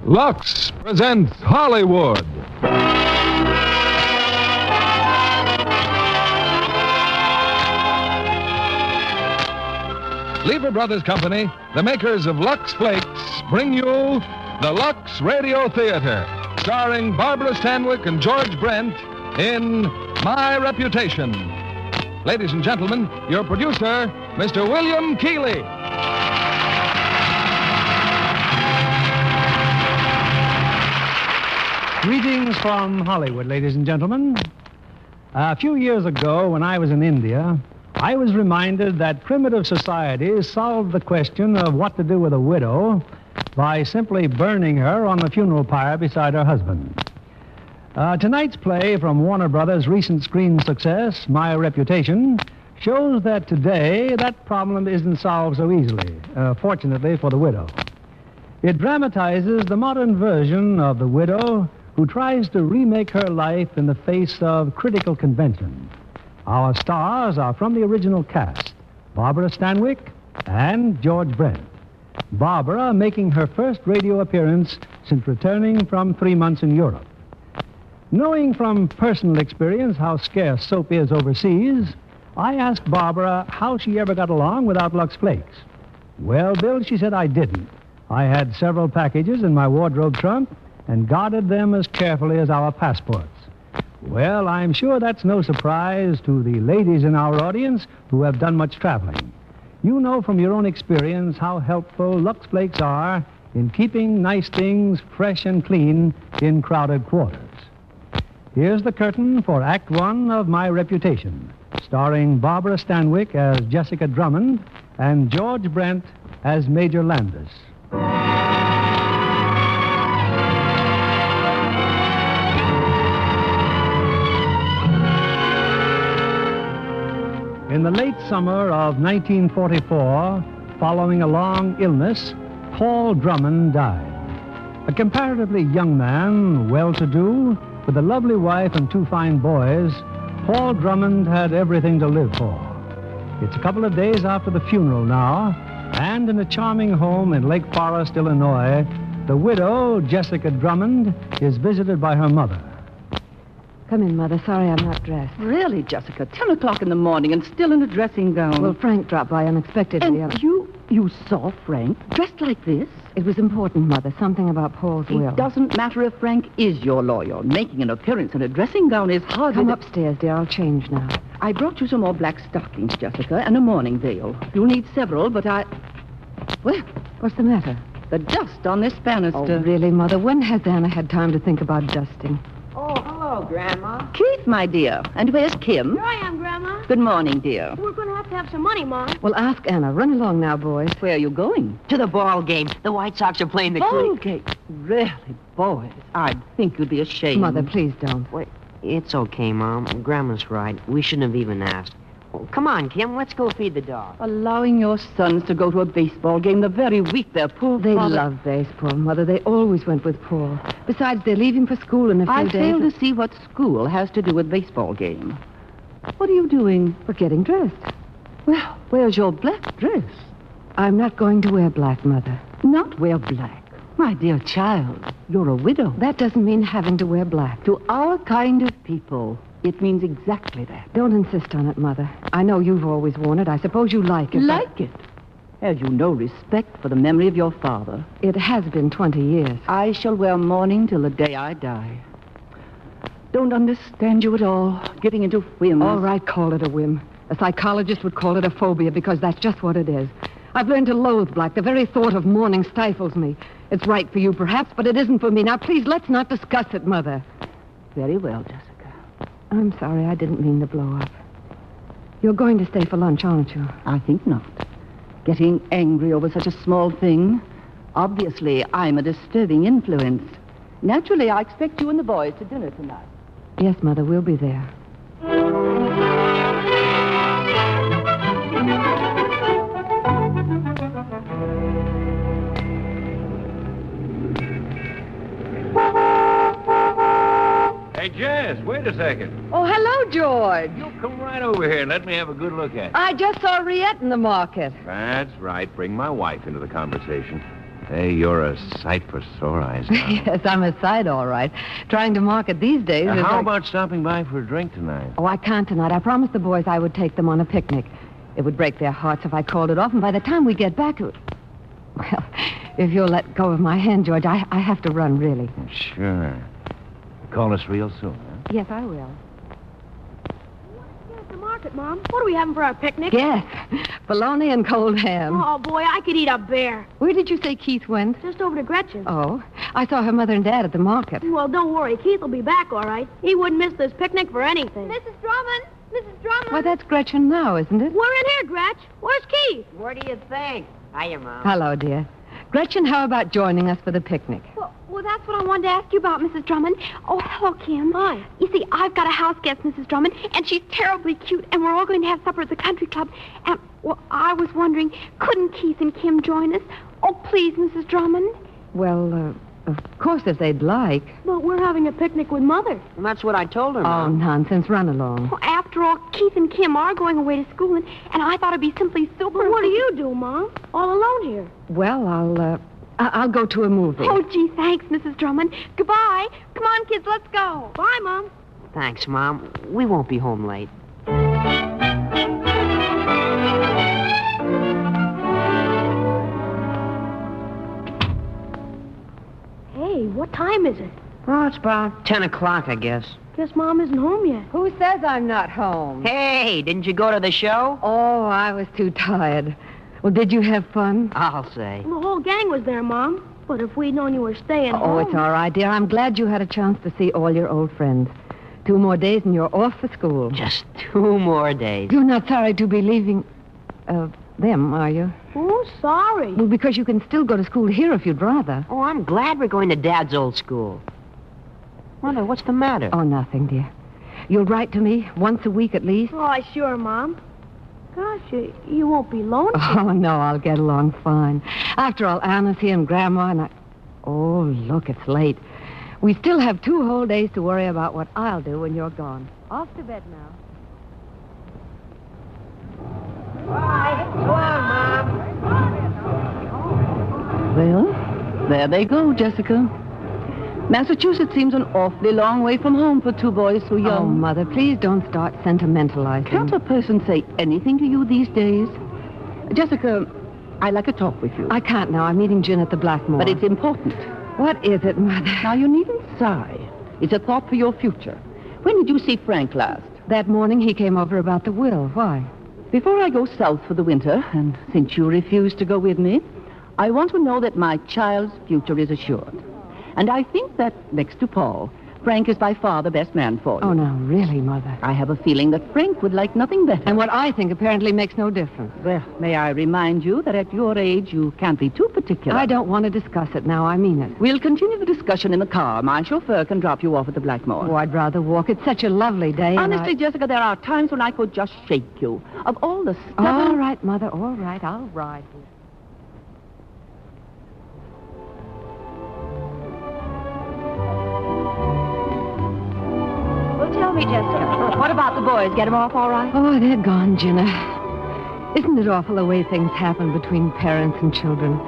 Lux presents Hollywood. Lever Brothers Company, the makers of Lux Flakes, bring you the Lux Radio Theatre, starring Barbara Stanwyck and George Brent in My Reputation. Ladies and gentlemen, your producer, Mr. William Keighley. Greetings from Hollywood, ladies and gentlemen. A few years ago, when I was in India, I was reminded that primitive societies solved the question of what to do with a widow by simply burning her on the funeral pyre beside her husband. Tonight's play from Warner Brothers' recent screen success, My Reputation, shows that today that problem isn't solved so easily, fortunately for the widow. It dramatizes the modern version of the widow who tries to remake her life in the face of critical convention. Our stars are from the original cast, Barbara Stanwyck and George Brent. Barbara making her first radio appearance since returning from 3 months in Europe. Knowing from personal experience how scarce soap is overseas, I asked Barbara how she ever got along without Lux Flakes. Well, Bill, she said I didn't. I had several packages in my wardrobe trunk and guarded them as carefully as our passports. Well, I'm sure that's no surprise to the ladies in our audience who have done much traveling. You know from your own experience how helpful Lux Flakes are in keeping nice things fresh and clean in crowded quarters. Here's the curtain for Act One of My Reputation, starring Barbara Stanwyck as Jessica Drummond and George Brent as Major Landis. In the late summer of 1944, following a long illness, Paul Drummond died. A comparatively young man, well-to-do, with a lovely wife and 2 fine boys, Paul Drummond had everything to live for. It's a couple of days after the funeral now, and in a charming home in Lake Forest, Illinois, the widow, Jessica Drummond, is visited by her mother. Come in, Mother. Sorry I'm not dressed. Really, Jessica? 10 o'clock in the morning and still in a dressing gown. Well, Frank dropped by unexpectedly. And you saw Frank dressed like this? It was important, Mother. Something about Paul's will. It doesn't matter if Frank is your lawyer. Making an appearance in a dressing gown is hardly... Come upstairs, dear. I'll change now. I brought you some more black stockings, Jessica, and a morning veil. You'll need several, but Well, what's the matter? The dust on this banister. Oh, really, Mother? When has Anna had time to think about dusting? Oh, hello, Grandma. Keith, my dear. And where's Kim? Here I am, Grandma. Good morning, dear. We're going to have some money, Mom. Well, ask Anna. Run along now, boys. Where are you going? To the ball game. The White Sox are playing the Ball Creek. game? Really, boys? I'd think you'd be ashamed. Mother, please don't. Wait, it's okay, Mom. Grandma's right. We shouldn't have even asked. Well, come on, Kim. Let's go feed the dog. Allowing your sons to go to a baseball game the very week their poor They father... love baseball, Mother. They always went with Paul. Besides, they're leaving for school in a few I days. fail to see what school has to do with baseball game. What are you doing? We're getting dressed. Well, where's your black dress? I'm not going to wear black, Mother. Not wear black. My dear child, you're a widow. That doesn't mean having to wear black. To our kind of people, it means exactly that. Don't insist on it, Mother. I know you've always worn it. I suppose you like it. Like it? Have you no respect for the memory of your father? It has been 20 years. I shall wear mourning till the day I die. Don't understand you at all. Getting into whims. All right, call it a whim. A psychologist would call it a phobia because that's just what it is. I've learned to loathe black. The very thought of mourning stifles me. It's right for you, perhaps, but it isn't for me. Now, please, let's not discuss it, Mother. Very well, Jessica. I'm sorry. I didn't mean to blow up. You're going to stay for lunch, aren't you? I think not. Getting angry over such a small thing. Obviously, I'm a disturbing influence. Naturally, I expect you and the boys to dinner tonight. Yes, Mother, we'll be there. Hey, Jess, wait a second. Oh, hello, George. You come right over here and let me have a good look at it. I just saw Riette in the market. That's right. Bring my wife into the conversation. Hey, you're a sight for sore eyes now. Yes, I'm a sight, all right. Trying to market these days is How like... about stopping by for a drink tonight? Oh, I can't tonight. I promised the boys I would take them on a picnic. It would break their hearts if I called it off, and by the time we get back... Well, if you'll let go of my hand, George, I have to run, really. Sure. Call us real soon, huh? Yes, I will. At the market, Mom. What are we having for our picnic? Yes, bologna and cold ham. Oh, boy, I could eat a bear. Where did you say Keith went? Just over to Gretchen. Oh, I saw her mother and dad at the market. Well, don't worry. Keith will be back, all right. He wouldn't miss this picnic for anything. Mrs. Drummond! Mrs. Drummond! Why, that's Gretchen now, isn't it? We're in here, Gretch. Where's Keith? What do you think? Hiya, Mom. Hello, dear. Gretchen, how about joining us for the picnic? Well, that's what I wanted to ask you about, Mrs. Drummond. Oh, hello, Kim. Hi. You see, I've got a house guest, Mrs. Drummond, and she's terribly cute, and we're all going to have supper at the country club. And, well, I was wondering, couldn't Keith and Kim join us? Oh, please, Mrs. Drummond. Well, of course, if they'd like. But we're having a picnic with Mother. Well, that's what I told her, Oh, Mom. nonsense. Run along. Well, after all, Keith and Kim are going away to school, and I thought it'd be simply super... But what do you do, Mom? All alone here. Well, I'll go to a movie. Oh, gee, thanks, Mrs. Drummond. Goodbye. Come on, kids, let's go. Bye, Mom. Thanks, Mom. We won't be home late. Hey, what time is it? Oh, it's about 10 o'clock, I guess. Guess Mom isn't home yet. Who says I'm not home? Hey, didn't you go to the show? Oh, I was too tired. Well, did you have fun? I'll say. The whole gang was there, Mom. But if we'd known you were staying Oh, home... it's all right, dear. I'm glad you had a chance to see all your old friends. 2 more days and you're off for school. Just 2 more days. You're not sorry to be leaving them, are you? Oh, sorry. Well, because you can still go to school here if you'd rather. Oh, I'm glad we're going to Dad's old school. Mother, what's the matter? Oh, nothing, dear. You'll write to me once a week at least. Oh, sure, Mom. Gosh, you won't be lonesome. Oh, no, I'll get along fine. After all, Anna's here and Grandma and I... Oh, look, it's late. We still have 2 whole days to worry about what I'll do when you're gone. Off to bed now. Well, there they go, Jessica. Massachusetts seems an awfully long way from home for 2 boys so young. Oh, Mother, please don't start sentimentalizing. Can't a person say anything to you these days? Jessica, I'd like to talk with you. I can't now. I'm meeting Jin at the Blackmore. But it's important. What is it, Mother? Now, you needn't sigh. It's a thought for your future. When did you see Frank last? That morning he came over about the will. Why? Before I go south for the winter, and since you refuse to go with me, I want to know that my child's future is assured. And I think that, next to Paul, Frank is by far the best man for you. Oh, now, really, Mother. I have a feeling that Frank would like nothing better. And what I think apparently makes no difference. Well, may I remind you that at your age, you can't be too particular. I don't want to discuss it now. I mean it. We'll continue the discussion in the car. My chauffeur can drop you off at the Blackmore. Oh, I'd rather walk. It's such a lovely day. Honestly, Jessica, there are times when I could just shake you. Of all the stuff... All right, Mother, all right. I'll ride you. Tell me, Jessica, what about the boys? Get them off all right? Oh, they're gone, Jenna. Isn't it awful the way things happen between parents and children?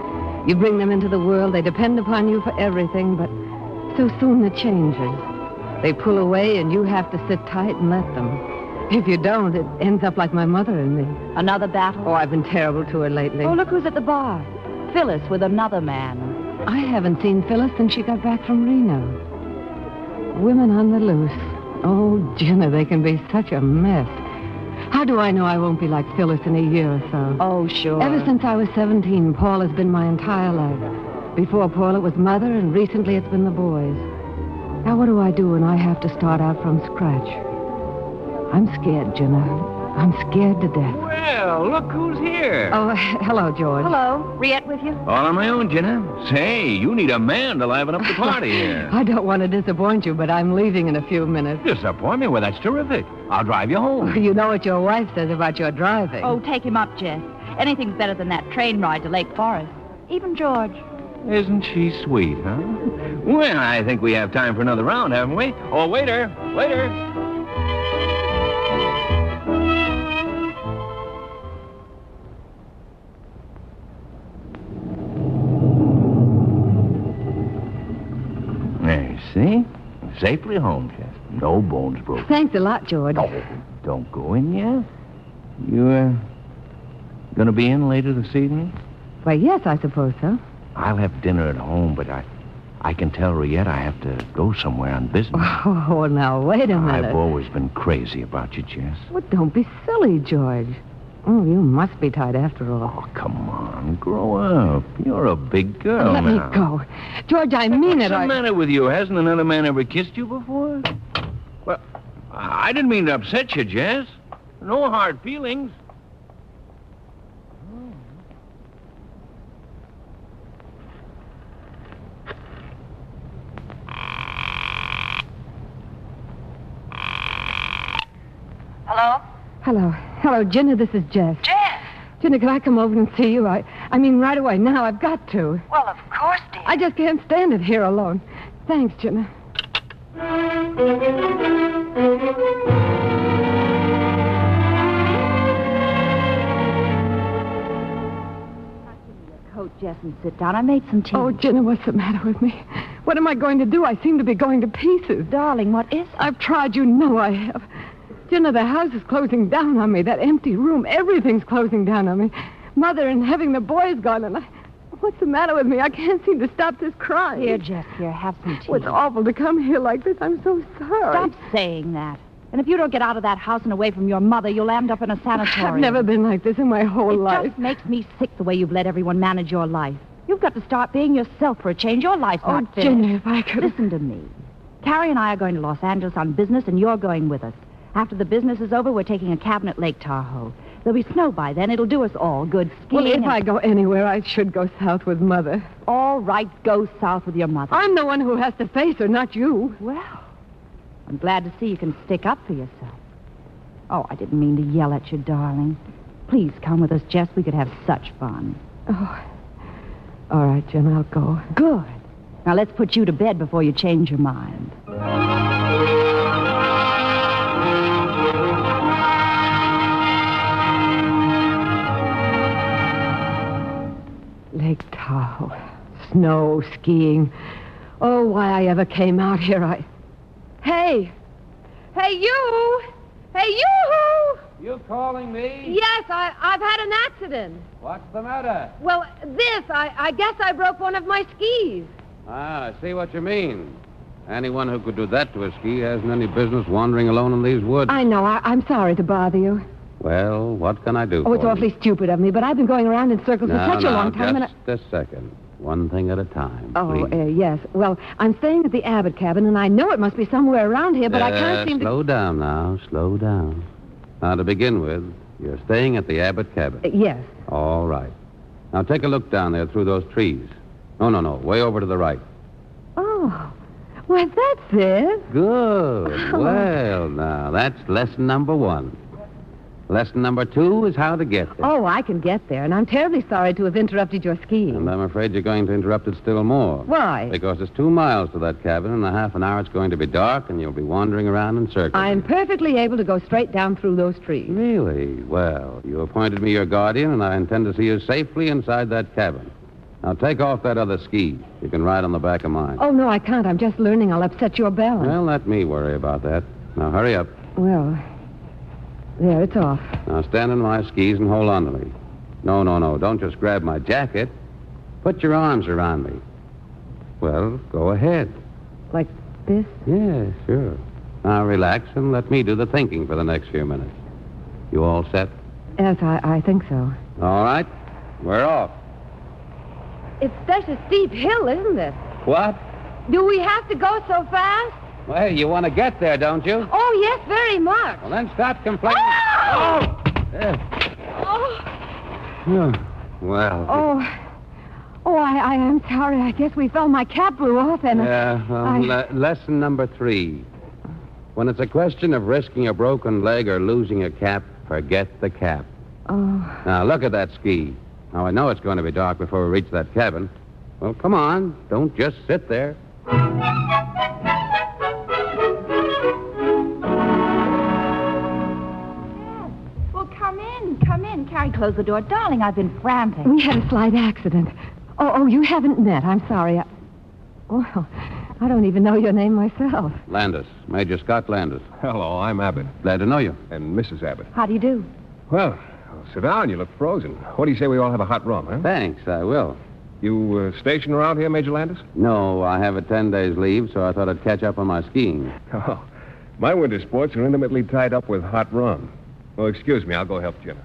You bring them into the world, they depend upon you for everything, but so soon it changes. They pull away and you have to sit tight and let them. If you don't, it ends up like my mother and me. Another battle? Oh, I've been terrible to her lately. Oh, look who's at the bar. Phyllis with another man. I haven't seen Phyllis since she got back from Reno. Women on the loose. Oh, Jenna, they can be such a mess. How do I know I won't be like Phyllis in a year or so? Oh, sure. Ever since I was 17, Paul has been my entire life. Before Paul, it was Mother, and recently it's been the boys. Now, what do I do when I have to start out from scratch? I'm scared, Jenna. I'm scared to death. Well, look who's here. Oh, hello, George. Hello. Riette with you? All on my own, Jenna. Say, you need a man to liven up the party here. I don't want to disappoint you, but I'm leaving in a few minutes. Disappoint me? Well, that's terrific. I'll drive you home. You know what your wife says about your driving. Oh, take him up, Jess. Anything's better than that train ride to Lake Forest. Even George. Isn't she sweet, huh? Well, I think we have time for another round, haven't we? Oh, waiter. You see? Safely home, Jess. No bones broken. Thanks a lot, George. Oh, don't go in yet. You, gonna be in later this evening? Why, yes, I suppose so. I'll have dinner at home, but I can tell Riette I have to go somewhere on business. Oh, now, wait a minute. I've always been crazy about you, Jess. Well, don't be silly, George. Oh, you must be tight after all. Oh, come on. Grow up. You're a big girl Let now. me go. George, I mean What's it. the matter with you? Hasn't another man ever kissed you before? Well, I didn't mean to upset you, Jess. No hard feelings. Hello? Hello, Jenna, this is Jess. Jess? Jenna, can I come over and see you? I mean, right away. Now, I've got to. Well, of course, dear. I just can't stand it here alone. Thanks, Jenna. Coat, Jess, and sit down. I made some tea. Oh, Jenna, what's the matter with me? What am I going to do? I seem to be going to pieces. Darling, what is it? I've tried, you know I have. Jenna, the house is closing down on me. That empty room, everything's closing down on me. Mother and having the boys gone, and what's the matter with me? I can't seem to stop this crying. Here, Jess, here, have some tea. Oh, it's awful to come here like this. I'm so sorry. Stop saying that. And if you don't get out of that house and away from your mother, you'll end up in a sanatorium. I've never been like this in my whole life. It just makes me sick the way you've let everyone manage your life. You've got to start being yourself for a change. Your life's not finished. Jenna, if I could... Listen to me. Carrie and I are going to Los Angeles on business, and you're going with us. After the business is over, we're taking a cabin at Lake Tahoe. There'll be snow by then. It'll do us all good skiing. Well, if I go anywhere, I should go south with Mother. All right, go south with your mother. I'm the one who has to face her, not you. Well, I'm glad to see you can stick up for yourself. Oh, I didn't mean to yell at you, darling. Please come with us, Jess. We could have such fun. Oh, all right, Jen, I'll go. Good. Now, let's put you to bed before you change your mind. Lake Tahoe. Snow, skiing. Oh, why I ever came out here, Hey! Hey, you! Hey, you! You calling me? Yes, I've had an accident. What's the matter? Well, I guess I broke one of my skis. Ah, I see what you mean. Anyone who could do that to a ski hasn't any business wandering alone in these woods. I know. I'm sorry to bother you. Well, what can I do Oh, it's for awfully you? stupid of me, but I've been going around in circles for such a long time. Just a second. One thing at a time, Oh, please. yes. Well, I'm staying at the Abbott cabin, and I know it must be somewhere around here, but I can't seem to... Slow down now. Slow down. Now, to begin with, you're staying at the Abbott cabin. Yes. All right. Now, take a look down there through those trees. No. Way over to the right. Oh. Why, that's it. Good. Oh. Well, now, that's lesson number 1. Lesson number 2 is how to get there. Oh, I can get there, and I'm terribly sorry to have interrupted your skiing. And I'm afraid you're going to interrupt it still more. Why? Because it's 2 miles to that cabin, and in half an hour it's going to be dark, and you'll be wandering around in circles. I'm perfectly able to go straight down through those trees. Really? Well, you appointed me your guardian, and I intend to see you safely inside that cabin. Now, take off that other ski. You can ride on the back of mine. Oh, no, I can't. I'm just learning. I'll upset your balance. Well, let me worry about that. Now, hurry up. Well, there, it's off. Now, stand on my skis and hold on to me. No. Don't just grab my jacket. Put your arms around me. Well, go ahead. Like this? Yeah, sure. Now, relax and let me do the thinking for the next few minutes. You all set? Yes, I think so. All right. We're off. It's such a steep hill, isn't it? What? Do we have to go so fast? Well, you want to get there, don't you? Oh, yes, very much. Well, then stop complaining. Oh! Yeah. Oh! Yeah. Well. Oh, I am sorry. I guess we fell. My cap blew off, and... Yeah, well, lesson number 3. When it's a question of risking a broken leg or losing a cap, forget the cap. Oh. Now, look at that ski. Now, I know it's going to be dark before we reach that cabin. Well, come on. Don't just sit there. Well, come in. Carrie, close the door. Darling, I've been frantic. We had a slight accident. Oh, you haven't met. I'm sorry. Well, I don't even know your name myself. Landis. Major Scott Landis. Hello, I'm Abbott. Glad to know you. And Mrs. Abbott. How do you do? Well, sit down. You look frozen. What do you say we all have a hot rum, huh? Thanks, I will. You stationed around here, Major Landis? No, I have a 10 days leave, so I thought I'd catch up on my skiing. Oh, my winter sports are intimately tied up with hot rum. Oh, excuse me. I'll go help Jenna.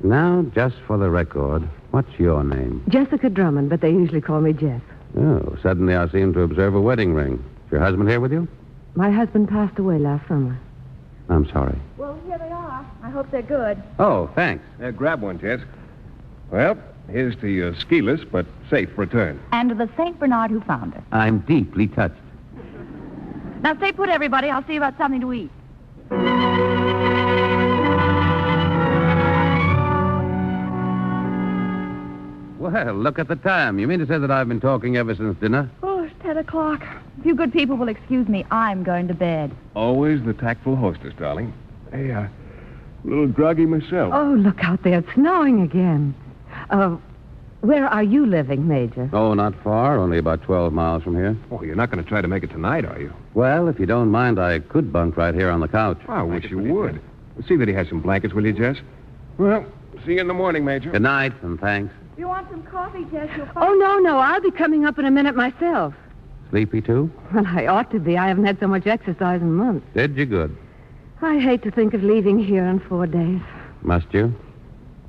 Now, just for the record, what's your name? Jessica Drummond, but they usually call me Jess. Oh, suddenly I seem to observe a wedding ring. Is your husband here with you? My husband passed away last summer. I'm sorry. Well, here they are. I hope they're good. Oh, thanks. Grab one, Jess. Well, here's to your ski-less but safe return. And to the St. Bernard who found her. I'm deeply touched. Now, stay put, everybody. I'll see about something to eat. Well, look at the time. You mean to say that I've been talking ever since dinner? Oh, it's 10 o'clock. If you good people will excuse me, I'm going to bed. Always the tactful hostess, darling. Hey, a little groggy myself. Oh, look out there. It's snowing again. Where are you living, Major? Oh, not far. Only about 12 miles from here. Oh, you're not going to try to make it tonight, are you? Well, if you don't mind, I could bunk right here on the couch. I wish you would. See that he has some blankets, will you, Jess? Well, see you in the morning, Major. Good night, and thanks. If you want some coffee, Jess, you'll find... Oh, no. I'll be coming up in a minute myself. Sleepy, too? Well, I ought to be. I haven't had so much exercise in months. Did you good? I hate to think of leaving here in 4 days. Must you?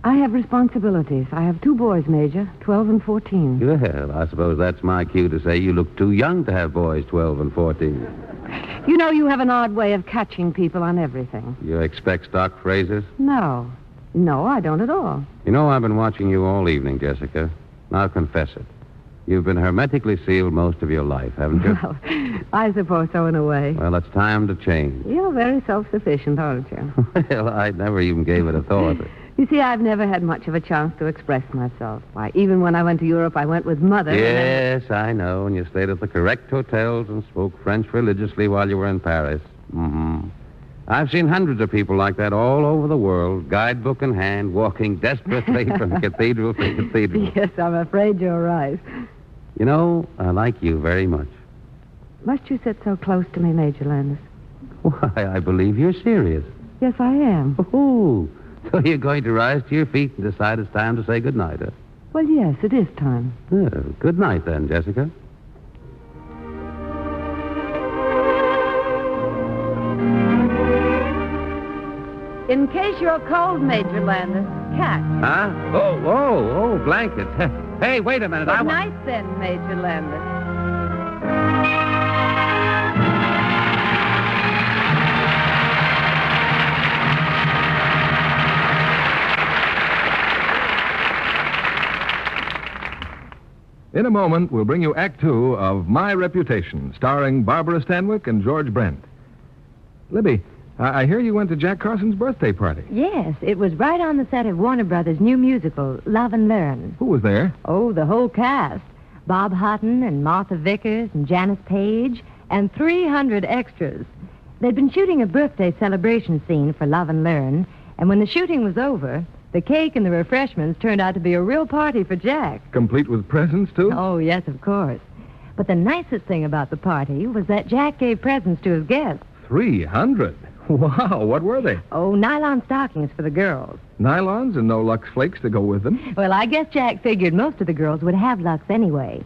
I have responsibilities. I have 2 boys, Major, 12 and 14. Well, I suppose that's my cue to say you look too young to have boys 12 and 14. You know, you have an odd way of catching people on everything. You expect stock phrases? No, I don't at all. You know, I've been watching you all evening, Jessica. Now confess it. You've been hermetically sealed most of your life, haven't you? Well, I suppose so in a way. Well, it's time to change. You're very self-sufficient, aren't you? Well, I never even gave it a thought. You see, I've never had much of a chance to express myself. Why, even when I went to Europe, I went with Mother. Yes, I know. And you stayed at the correct hotels and spoke French religiously while you were in Paris. Mm-hmm. I've seen hundreds of people like that all over the world, guidebook in hand, walking desperately from cathedral to cathedral. Yes, I'm afraid you're right. You know, I like you very much. Must you sit so close to me, Major Landis? Why, I believe you're serious. Yes, I am. Oh, so you're going to rise to your feet and decide it's time to say goodnight, huh? Well, yes, it is time. Oh, good night, then, Jessica. In case you're cold, Major Landis, catch. Huh? Oh, blankets. Hey, wait a minute. Good night, then, Major Landis. In a moment, we'll bring you Act 2 of My Reputation, starring Barbara Stanwyck and George Brent. Libby, I hear you went to Jack Carson's birthday party. Yes, it was right on the set of Warner Brothers' new musical, Love and Learn. Who was there? Oh, the whole cast. Bob Hutton and Martha Vickers and Janice Page and 300 extras. They'd been shooting a birthday celebration scene for Love and Learn, and when the shooting was over, the cake and the refreshments turned out to be a real party for Jack. Complete with presents, too? Oh, yes, of course. But the nicest thing about the party was that Jack gave presents to his guests. 300? Wow, what were they? Oh, nylon stockings for the girls. Nylons and no Lux Flakes to go with them? Well, I guess Jack figured most of the girls would have Lux anyway.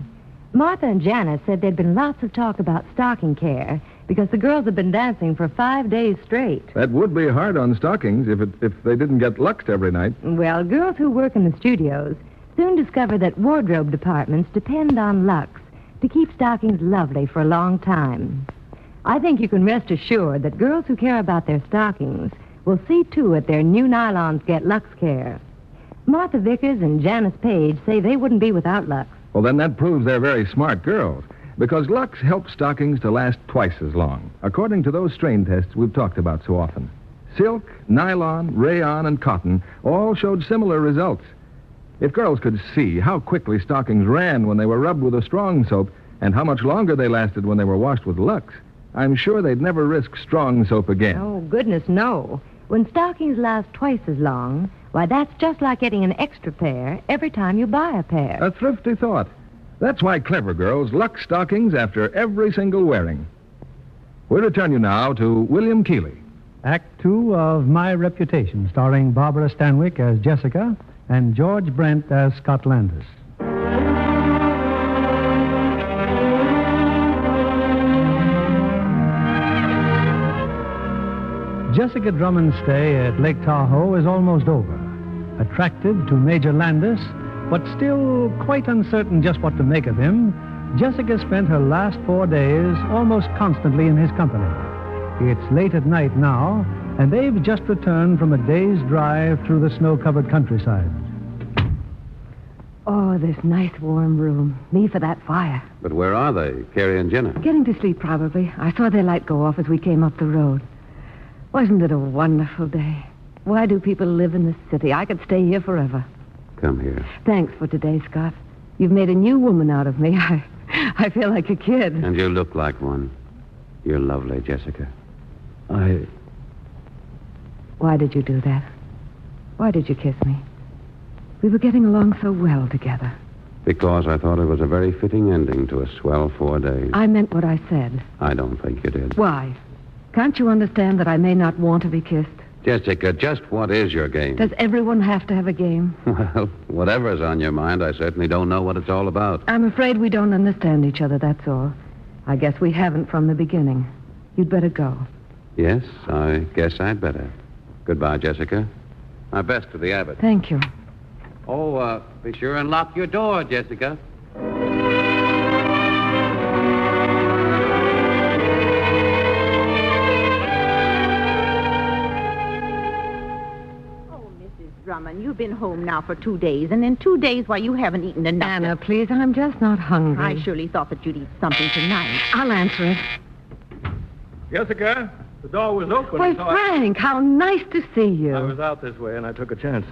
Martha and Janice said there'd been lots of talk about stocking care because the girls had been dancing for 5 days straight. That would be hard on stockings if they didn't get luxed every night. Well, girls who work in the studios soon discover that wardrobe departments depend on Lux to keep stockings lovely for a long time. I think you can rest assured that girls who care about their stockings will see to it their new nylons get Lux care. Martha Vickers and Janice Page say they wouldn't be without Lux. Well, then that proves they're very smart girls, because Lux helps stockings to last twice as long, according to those strain tests we've talked about so often. Silk, nylon, rayon, and cotton all showed similar results. If girls could see how quickly stockings ran when they were rubbed with a strong soap and how much longer they lasted when they were washed with Lux, I'm sure they'd never risk strong soap again. Oh, goodness, no. When stockings last twice as long, why, that's just like getting an extra pair every time you buy a pair. A thrifty thought. That's why clever girls luck stockings after every single wearing. We'll return you now to William Keighley. Act 2 of My Reputation, starring Barbara Stanwyck as Jessica and George Brent as Scott Landis. Jessica Drummond's stay at Lake Tahoe is almost over. Attracted to Major Landis, but still quite uncertain just what to make of him, Jessica spent her last 4 days almost constantly in his company. It's late at night now, and they've just returned from a day's drive through the snow-covered countryside. Oh, this nice warm room. Me for that fire. But where are they, Carrie and Jenna? Getting to sleep, probably. I saw their light go off as we came up the road. Wasn't it a wonderful day? Why do people live in the city? I could stay here forever. Come here. Thanks for today, Scott. You've made a new woman out of me. I feel like a kid. And you look like one. You're lovely, Jessica. Why did you do that? Why did you kiss me? We were getting along so well together. Because I thought it was a very fitting ending to a swell 4 days. I meant what I said. I don't think you did. Why? Can't you understand that I may not want to be kissed? Jessica, just what is your game? Does everyone have to have a game? Well, whatever's on your mind, I certainly don't know what it's all about. I'm afraid we don't understand each other, that's all. I guess we haven't from the beginning. You'd better go. Yes, I guess I'd better. Goodbye, Jessica. My best to the Abbott. Thank you. Oh, be sure and lock your door, Jessica. Drummond, you've been home now for 2 days, and in 2 days, why, you haven't eaten enough. Anna, please, I'm just not hungry. I surely thought that you'd eat something tonight. I'll answer it. Jessica, the door was open. Why, so Frank, how nice to see you. I was out this way, and I took a chance.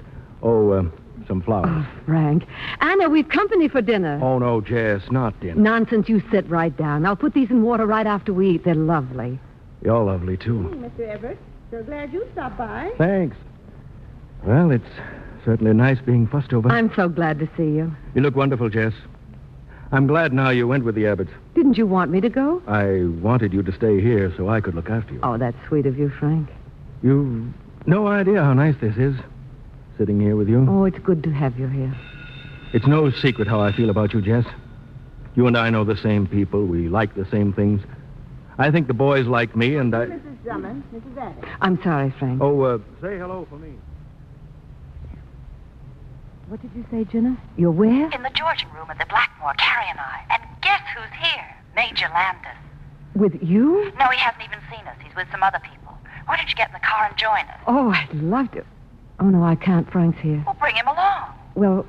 Oh, some flowers. Oh, Frank. Anna, we've company for dinner. Oh, no, Jess, not dinner. Nonsense, you sit right down. I'll put these in water right after we eat. They're lovely. You're lovely, too. Mr. Everett, so glad you stopped by. Thanks. Well, it's certainly nice being fussed over. I'm so glad to see you. You look wonderful, Jess. I'm glad now you went with the Abbotts. Didn't you want me to go? I wanted you to stay here so I could look after you. Oh, that's sweet of you, Frank. You've no idea how nice this is, sitting here with you. Oh, it's good to have you here. It's no secret how I feel about you, Jess. You and I know the same people. We like the same things. I think the boys like me, and I... Mrs. Drummond, Mrs. Abbott. I'm sorry, Frank. Oh, say hello for me. What did you say, Jenna? You're where? In the Georgian room at the Blackmore, Carrie and I. And guess who's here? Major Landis. With you? No, he hasn't even seen us. He's with some other people. Why don't you get in the car and join us? Oh, I'd love to. Oh, no, I can't. Frank's here. Well, bring him along. Well,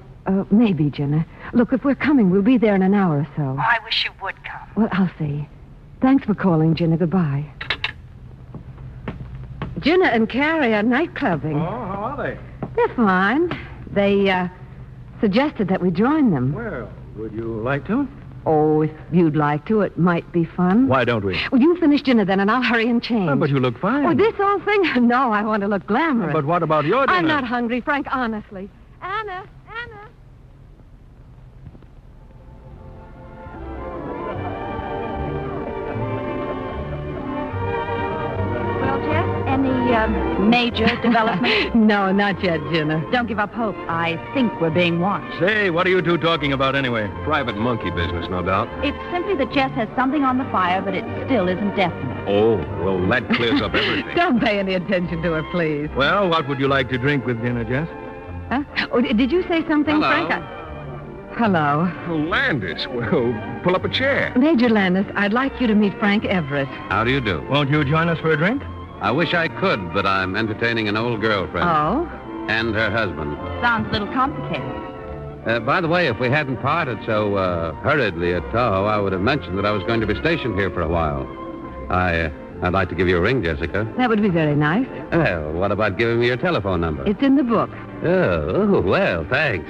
maybe, Jenna. Look, if we're coming, we'll be there in an hour or so. Oh, I wish you would come. Well, I'll see. Thanks for calling, Jenna. Goodbye. Jenna and Carrie are nightclubbing. Oh, how are they? They're fine. They, suggested that we join them. Well, would you like to? Oh, if you'd like to, it might be fun. Why don't we? Well, you finish dinner then, and I'll hurry and change. Oh, but you look fine. Oh, this old thing? No, I want to look glamorous. But what about your dinner? I'm not hungry, Frank, honestly. Anna. Well, Jess, any major development? No, not yet, Jenna. Don't give up hope. I think we're being watched. Say, what are you two talking about anyway? Private monkey business, no doubt. It's simply that Jess has something on the fire, but it still isn't definite. Oh, well, that clears up everything. Don't pay any attention to her, please. Well, what would you like to drink with dinner, Jess? Huh? Oh, did you say something, Hello. Frank? Hello. Oh, Landis, well, pull up a chair. Major Landis, I'd like you to meet Frank Everett. How do you do? Won't you join us for a drink? I wish I could, but I'm entertaining an old girlfriend. Oh? And her husband. Sounds a little complicated. By the way, if we hadn't parted so hurriedly at Tahoe, I would have mentioned that I was going to be stationed here for a while. I'd like to give you a ring, Jessica. That would be very nice. Well, what about giving me your telephone number? It's in the book. Oh, well, thanks.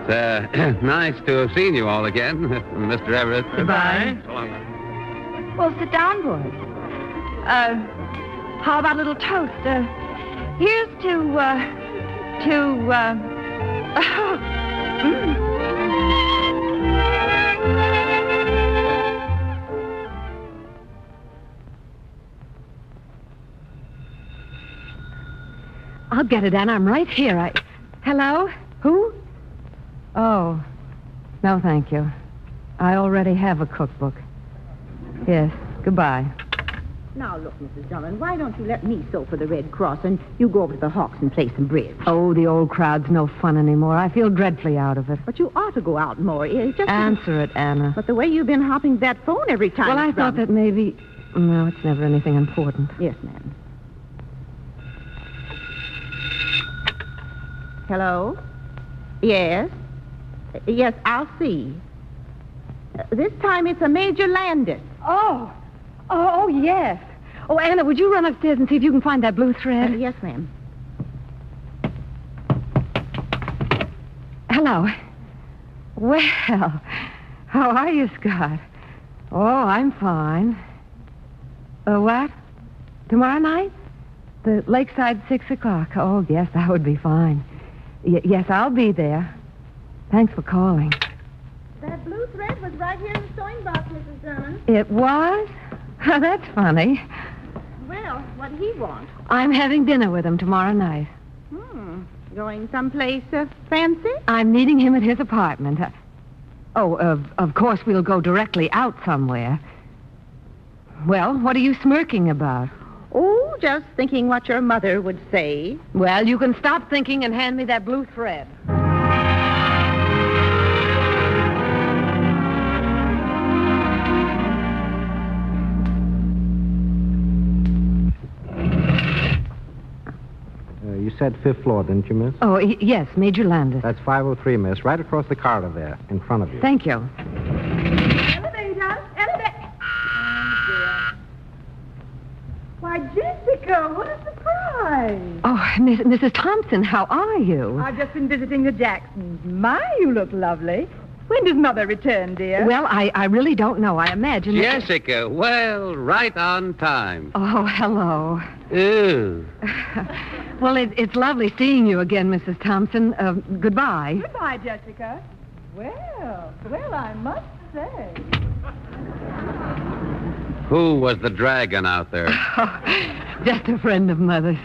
It's nice to have seen you all again, Mr. Everett. Goodbye. Well, sit down, boys. How about a little toast? Here's to... I'll get it, Anna. I'm right here. Hello? Who? Oh. No, thank you. I already have a cookbook. Yes. Goodbye. Now, look, Mrs. Drummond, why don't you let me sew for the Red Cross and you go over to the Hawks and play some bridge? Oh, the old crowd's no fun anymore. I feel dreadfully out of it. But you ought to go out more. It's just Answer it, Anna. But the way you've been hopping that phone every time... Well, I thought that maybe... No, it's never anything important. Yes, ma'am. Hello? Yes? Yes, I'll see. This time it's a Major Landis. Oh, yes. Oh, Anna, would you run upstairs and see if you can find that blue thread? Yes, ma'am. Hello. Well, how are you, Scott? Oh, I'm fine. What? Tomorrow night? The Lakeside 6 o'clock. Oh, yes, that would be fine. Yes, I'll be there. Thanks for calling. That blue thread was right here in the sewing box, Mrs. Drummond. It was? That's funny. Well, what do he want? I'm having dinner with him tomorrow night. Going someplace fancy? I'm meeting him at his apartment. Of course we'll go directly out somewhere. Well, what are you smirking about? Oh, just thinking what your mother would say. Well, you can stop thinking and hand me that blue thread. You said 5th floor, didn't you, miss? Oh, yes, Major Landis. That's 503, miss. Right across the corridor there, in front of you. Thank you. Elevator! Oh, dear. Why, Jessica, what a surprise. Oh, Mrs. Thompson, how are you? I've just been visiting the Jacksons. My, you look lovely. When does Mother return, dear? Well, I really don't know. I imagine... Jessica, well, right on time. Oh, hello. Ooh. Well, it's lovely seeing you again, Mrs. Thompson. Goodbye. Goodbye, Jessica. Well, I must say. Who was the dragon out there? Just a friend of Mother's.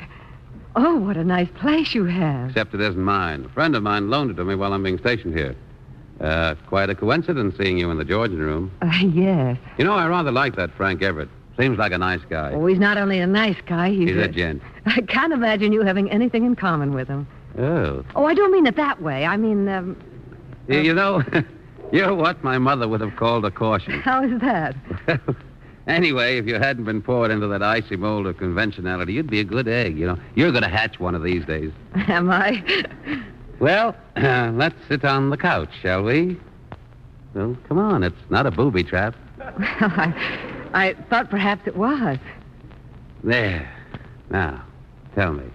Oh, what a nice place you have. Except it isn't mine. A friend of mine loaned it to me while I'm being stationed here. Quite a coincidence seeing you in the Georgian room. Yes. You know, I rather like that Frank Everett. Seems like a nice guy. Oh, he's not only a nice guy, He's a gent. I can't imagine you having anything in common with him. Oh. Oh, I don't mean it that way. I mean, You know, you're what my mother would have called a caution. How is that? Anyway, if you hadn't been poured into that icy mold of conventionality, you'd be a good egg, you know. You're going to hatch one of these days. Am I? Well, let's sit on the couch, shall we? Well, come on. It's not a booby trap. Well, I thought perhaps it was. There. Now, tell me,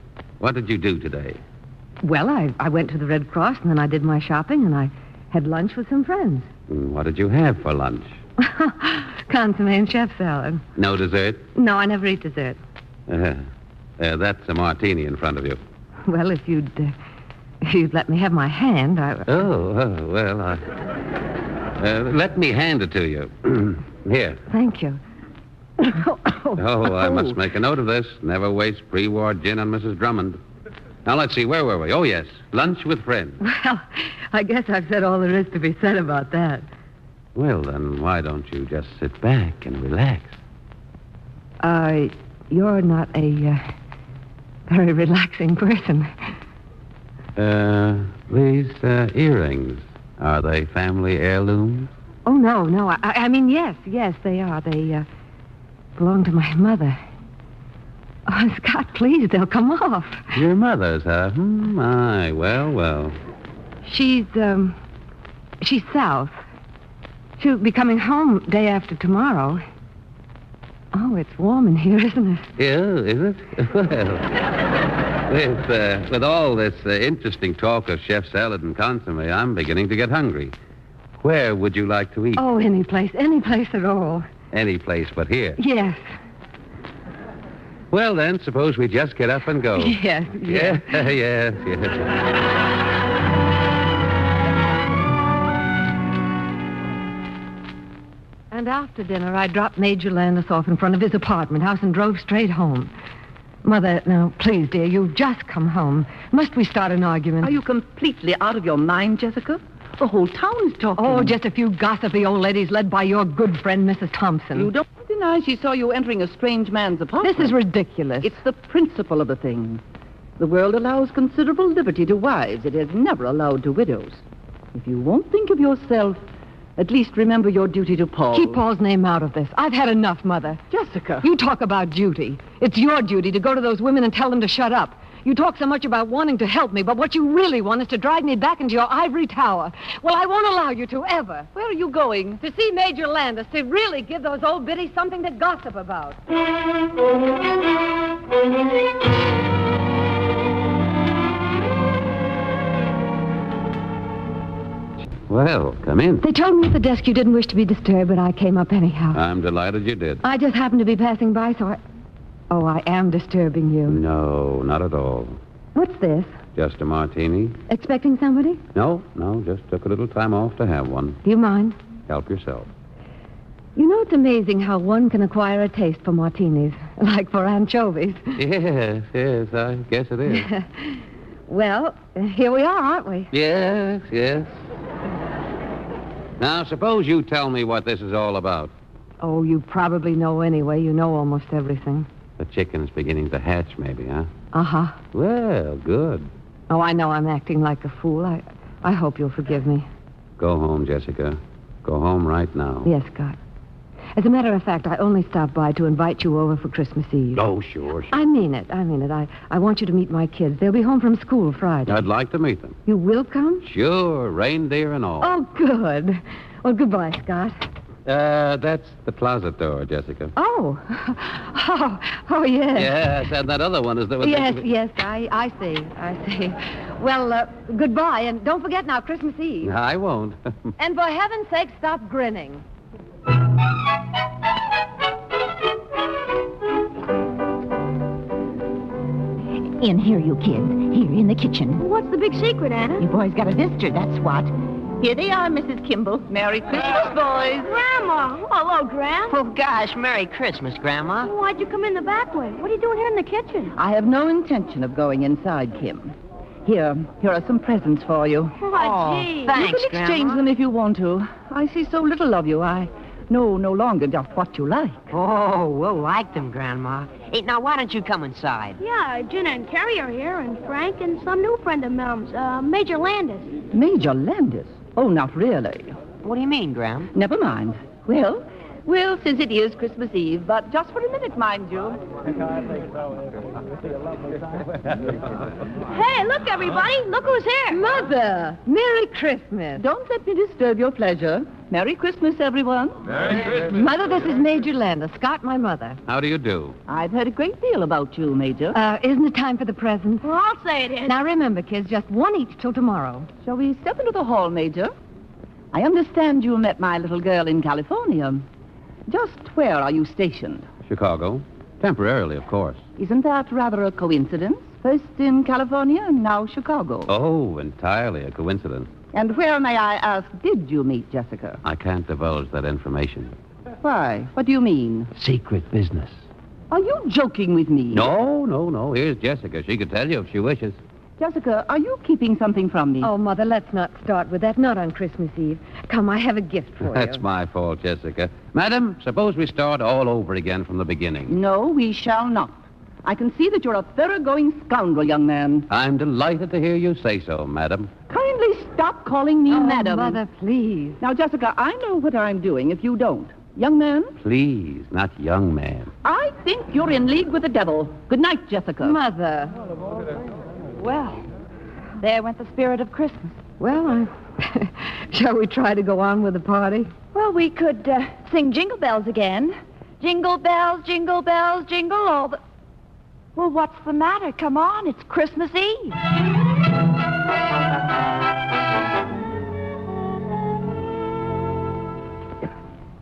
what did you do today? Well, I went to the Red Cross, and then I did my shopping, and I had lunch with some friends. What did you have for lunch? Consomme and chef salad. No dessert? No, I never eat dessert. That's a martini in front of you. Well, if you'd let me have my hand, well, let me hand it to you. Here. Thank you. I must make a note of this. Never waste pre-war gin on Mrs. Drummond. Now, let's see, where were we? Oh, yes, lunch with friends. Well, I guess I've said all there is to be said about that. Well, then, why don't you just sit back and relax? You're not a very relaxing person. These earrings, are they family heirlooms? Oh, no. I mean, yes, they are. They belong to my mother. Oh, Scott, please, they'll come off. Your mother's, huh? My, well. She's south. She'll be coming home day after tomorrow. Oh, it's warm in here, isn't it? Yeah, is it? Well, with all this interesting talk of chef salad and consomme, I'm beginning to get hungry. Where would you like to eat? Oh, any place at all. Any place but here? Yes. Well, then, suppose we just get up and go. Yes. Yes. And after dinner, I dropped Major Landis off in front of his apartment house and drove straight home. Mother, now, please, dear, you've just come home. Must we start an argument? Are you completely out of your mind, Jessica? The whole town is talking. Oh, just a few gossipy old ladies led by your good friend, Mrs. Thompson. You don't deny she saw you entering a strange man's apartment. This is ridiculous. It's the principle of the thing. The world allows considerable liberty to wives. It has never allowed to widows. If you won't think of yourself, at least remember your duty to Paul. Keep Paul's name out of this. I've had enough, Mother. Jessica. You talk about duty. It's your duty to go to those women and tell them to shut up. You talk so much about wanting to help me, but what you really want is to drive me back into your ivory tower. Well, I won't allow you to, ever. Where are you going? To see Major Landis, to really give those old biddies something to gossip about. Well, come in. They told me at the desk you didn't wish to be disturbed, but I came up anyhow. I'm delighted you did. I just happened to be passing by, so I... Oh, I am disturbing you. No, not at all. What's this? Just a martini? Expecting somebody? No, just took a little time off to have one. Do you mind? Help yourself. You know, it's amazing how one can acquire a taste for martinis, like for anchovies. Yes, I guess it is. Well, here we are, aren't we? Yes. Now, suppose you tell me what this is all about. Oh, you probably know anyway. You know almost everything. The chicken's beginning to hatch, maybe, huh? Uh-huh. Well, good. Oh, I know I'm acting like a fool. I hope you'll forgive me. Go home, Jessica. Go home right now. Yes, Scott. As a matter of fact, I only stopped by to invite you over for Christmas Eve. Oh, sure. I mean it. I want you to meet my kids. They'll be home from school Friday. I'd like to meet them. You will come? Sure, reindeer and all. Oh, good. Well, goodbye, Scott. That's the closet door, Jessica. Oh, yes. Yes, and that other one is the... Yes, I see. Well, goodbye, and don't forget now, Christmas Eve. I won't. And for heaven's sake, stop grinning. In here, you kids. Here, in the kitchen. What's the big secret, Anna? You boys got a visitor, that's what. Here they are, Mrs. Kimball. Merry Christmas, boys. Grandma. Hello, Gran. Oh, gosh, Merry Christmas, Grandma. Why'd you come in the back way? What are you doing here in the kitchen? I have no intention of going inside, Kim. Here are some presents for you. Oh, gee. Thanks, You can exchange Grandma. them if you want to. I see so little of you. I know no longer just what you like. Oh, we'll like them, Grandma. Hey, now, why don't you come inside? Yeah, Jenna and Carrie are here, and Frank and some new friend of Melm's, Major Landis. Major Landis? Oh, not really. What do you mean, Gram? Never mind. Well, since it is Christmas Eve, but just for a minute, mind you. Hey, look, everybody. Look who's here. Mother, Merry Christmas. Don't let me disturb your pleasure. Merry Christmas, everyone. Merry Christmas. Mother, this is Major Landis, Scott, my mother. How do you do? I've heard a great deal about you, Major. Isn't it time for the presents? Well, I'll say it is. Now, remember, kids, just one each till tomorrow. Shall we step into the hall, Major? I understand you met my little girl in California. Just where are you stationed? Chicago. Temporarily, of course. Isn't that rather a coincidence? First in California and now Chicago. Oh, entirely a coincidence. And where, may I ask, did you meet Jessica? I can't divulge that information. Why? What do you mean? Secret business. Are you joking with me? No. Here's Jessica. She could tell you if she wishes. Jessica, are you keeping something from me? Oh, Mother, let's not start with that. Not on Christmas Eve. Come, I have a gift for you. That's my fault, Jessica. Madam, suppose we start all over again from the beginning. No, we shall not. I can see that you're a thoroughgoing scoundrel, young man. I'm delighted to hear you say so, madam. Kindly stop calling me madam. Mother, please. Now, Jessica, I know what I'm doing if you don't. Young man? Please, not young man. I think you're in league with the devil. Good night, Jessica. Mother. Well, there went the spirit of Christmas. Well, shall we try to go on with the party? Well, we could sing Jingle Bells again. Jingle bells, jingle all the... Well, what's the matter? Come on, it's Christmas Eve.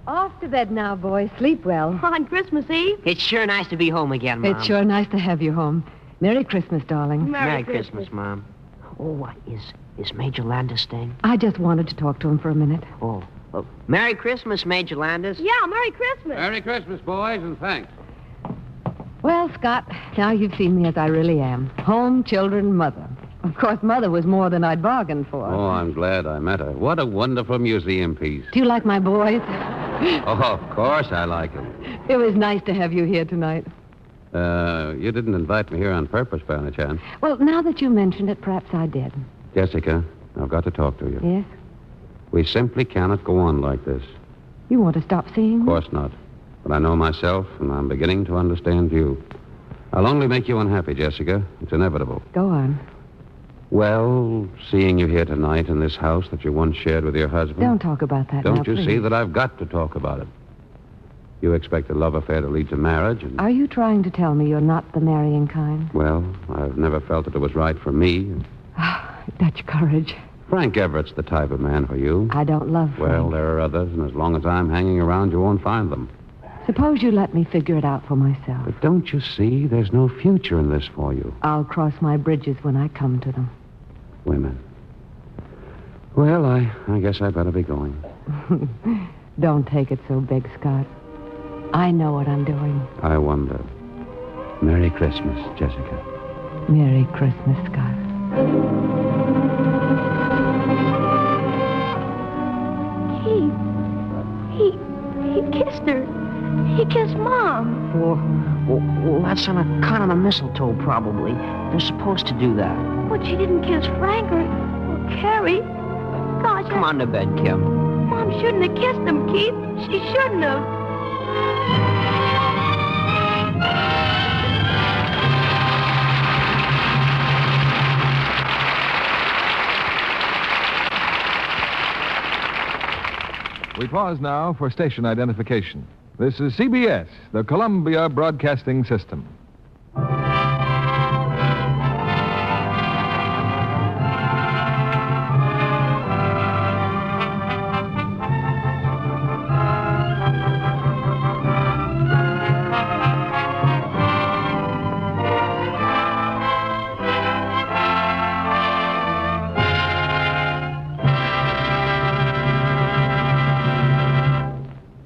Off to bed now, boys. Sleep well. On Christmas Eve? It's sure nice to be home again, Mom. It's sure nice to have you home. Merry Christmas, darling. Merry Christmas, Mom. Oh, is Major Landis staying? I just wanted to talk to him for a minute. Oh, Merry Christmas, Major Landis. Yeah, Merry Christmas. Merry Christmas, boys, and thanks. Well, Scott, now you've seen me as I really am. Home, children, mother. Of course, Mother was more than I'd bargained for. Oh, I'm glad I met her. What a wonderful museum piece. Do you like my boys? Oh, of course I like them. It was nice to have you here tonight. You didn't invite me here on purpose, by any chance. Well, now that you mentioned it, perhaps I did. Jessica, I've got to talk to you. Yes? We simply cannot go on like this. You want to stop seeing me? Of course not. But I know myself, and I'm beginning to understand you. I'll only make you unhappy, Jessica. It's inevitable. Go on. Well, seeing you here tonight in this house that you once shared with your husband... Don't talk about that now, Don't you please. see that I've got to talk about it? You expect a love affair to lead to marriage, and... Are you trying to tell me you're not the marrying kind? Well, I've never felt that it was right for me. Dutch courage. Frank Everett's the type of man for you. I don't love Frank. Well, there are others, and as long as I'm hanging around, you won't find them. Suppose you let me figure it out for myself. But don't you see, there's no future in this for you. I'll cross my bridges when I come to them. Women. Well, I guess I better be going. Don't take it so big, Scott. I know what I'm doing. I wonder. Merry Christmas, Jessica. Merry Christmas, Scott. He kissed her. He kissed Mom. Well, that's on account of the mistletoe, probably. They're supposed to do that. But she didn't kiss Frank or Carrie. Gosh, Come on to bed, Kim. Mom shouldn't have kissed him, Keith. She shouldn't have. We pause now for station identification. This is CBS, the Columbia Broadcasting System.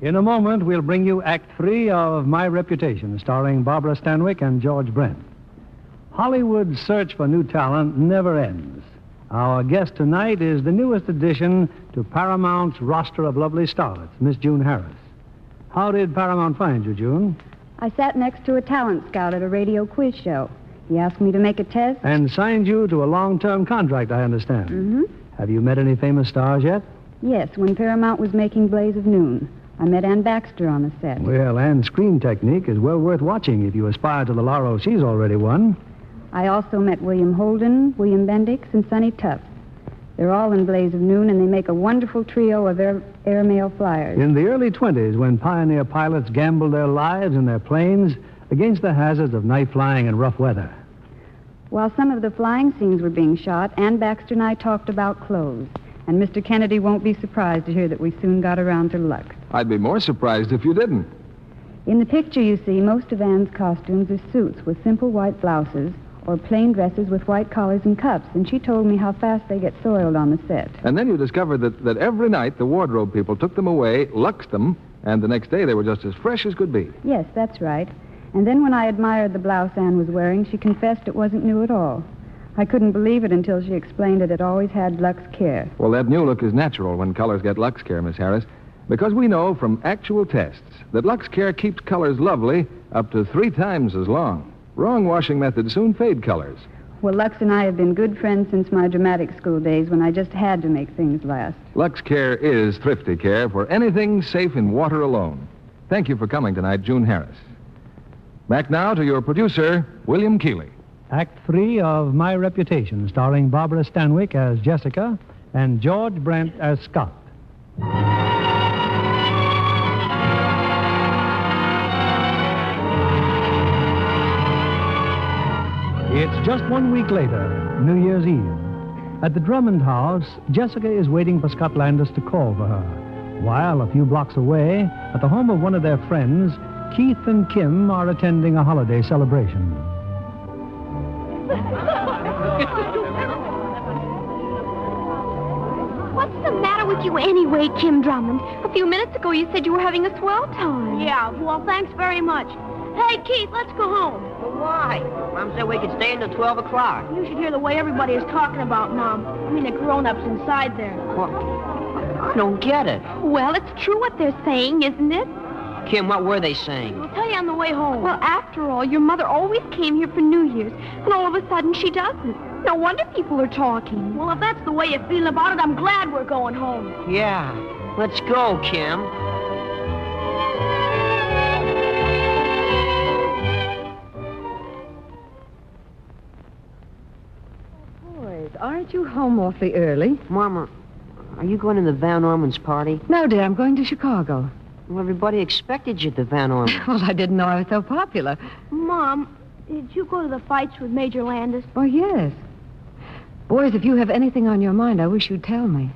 In a moment, we'll bring you Act 3 of My Reputation, starring Barbara Stanwyck and George Brent. Hollywood's search for new talent never ends. Our guest tonight is the newest addition to Paramount's roster of lovely starlets, Miss June Harris. How did Paramount find you, June? I sat next to a talent scout at a radio quiz show. He asked me to make a test. And signed you to a long-term contract, I understand. Mm-hmm. Have you met any famous stars yet? Yes, when Paramount was making Blaze of Noon. I met Ann Baxter on the set. Well, Ann's screen technique is well worth watching if you aspire to the laurels she's already won. I also met William Holden, William Bendix, and Sonny Tufts. They're all in Blaze of Noon, and they make a wonderful trio of airmail flyers. In the early 20s, when pioneer pilots gambled their lives and their planes against the hazards of night flying and rough weather. While some of the flying scenes were being shot, Ann Baxter and I talked about clothes. And Mr. Kennedy won't be surprised to hear that we soon got around to Lux. I'd be more surprised if you didn't. In the picture, you see, most of Ann's costumes are suits with simple white blouses or plain dresses with white collars and cuffs, and she told me how fast they get soiled on the set. And then you discovered that every night the wardrobe people took them away, luxed them, and the next day they were just as fresh as could be. Yes, that's right. And then when I admired the blouse Ann was wearing, she confessed it wasn't new at all. I couldn't believe it until she explained that it always had Lux Care. Well, that new look is natural when colors get Lux Care, Miss Harris, because we know from actual tests that Lux Care keeps colors lovely up to 3 times as long. Wrong washing methods soon fade colors. Well, Lux and I have been good friends since my dramatic school days when I just had to make things last. Lux Care is thrifty care for anything safe in water alone. Thank you for coming tonight, June Harris. Back now to your producer, William Keeley. Act 3 of My Reputation, starring Barbara Stanwyck as Jessica and George Brent as Scott. It's just 1 week later, New Year's Eve. At the Drummond house, Jessica is waiting for Scott Landis to call for her, while a few blocks away, at the home of one of their friends, Keith and Kim are attending a holiday celebration. What's the matter with you anyway, Kim Drummond? A few minutes ago you said you were having a swell time. Yeah, well, thanks very much. Hey, Keith, let's go home. But why? Mom said we could stay until 12 o'clock. You should hear the way everybody is talking about Mom. I mean, the grown-ups inside there. Well, I don't get it. Well, it's true what they're saying, isn't it? Kim, what were they saying? I'll tell you on the way home. Well, after all, your mother always came here for New Year's, and all of a sudden she doesn't. No wonder people are talking. Well, if that's the way you're feeling about it, I'm glad we're going home. Yeah. Let's go, Kim. Boys, aren't you home awfully early? Mama, are you going to the Van Ormon's party? No, dear, I'm going to Chicago. Well, everybody expected you at the Van Ormon's. Well, I didn't know I was so popular. Mom, did you go to the fights with Major Landis? Oh, yes. Boys, if you have anything on your mind, I wish you'd tell me.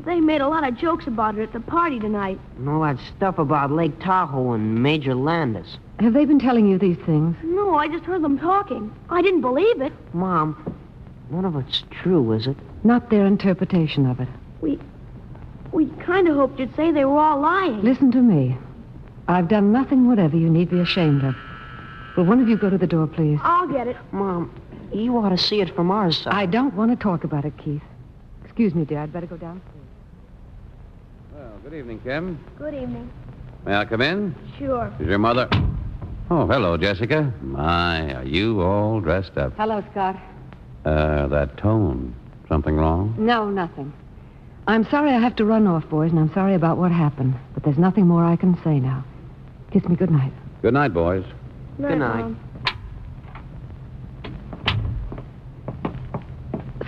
They made a lot of jokes about it at the party tonight. And all that stuff about Lake Tahoe and Major Landis. Have they been telling you these things? No, I just heard them talking. I didn't believe it. Mom, none of it's true, is it? Not their interpretation of it. We kind of hoped you'd say they were all lying. Listen to me. I've done nothing whatever you need be ashamed of. Will one of you go to the door, please? I'll get it. Mom, you ought to see it from our side. I don't want to talk about it, Keith. Excuse me, dear. I'd better go downstairs. Well, good evening, Kim. Good evening. May I come in? Sure. Is your mother... Oh, hello, Jessica. My, are you all dressed up? Hello, Scott. That tone. Something wrong? No, nothing. I'm sorry I have to run off, boys, and I'm sorry about what happened. But there's nothing more I can say now. Kiss me good night. Good night, boys. Good night. Mom.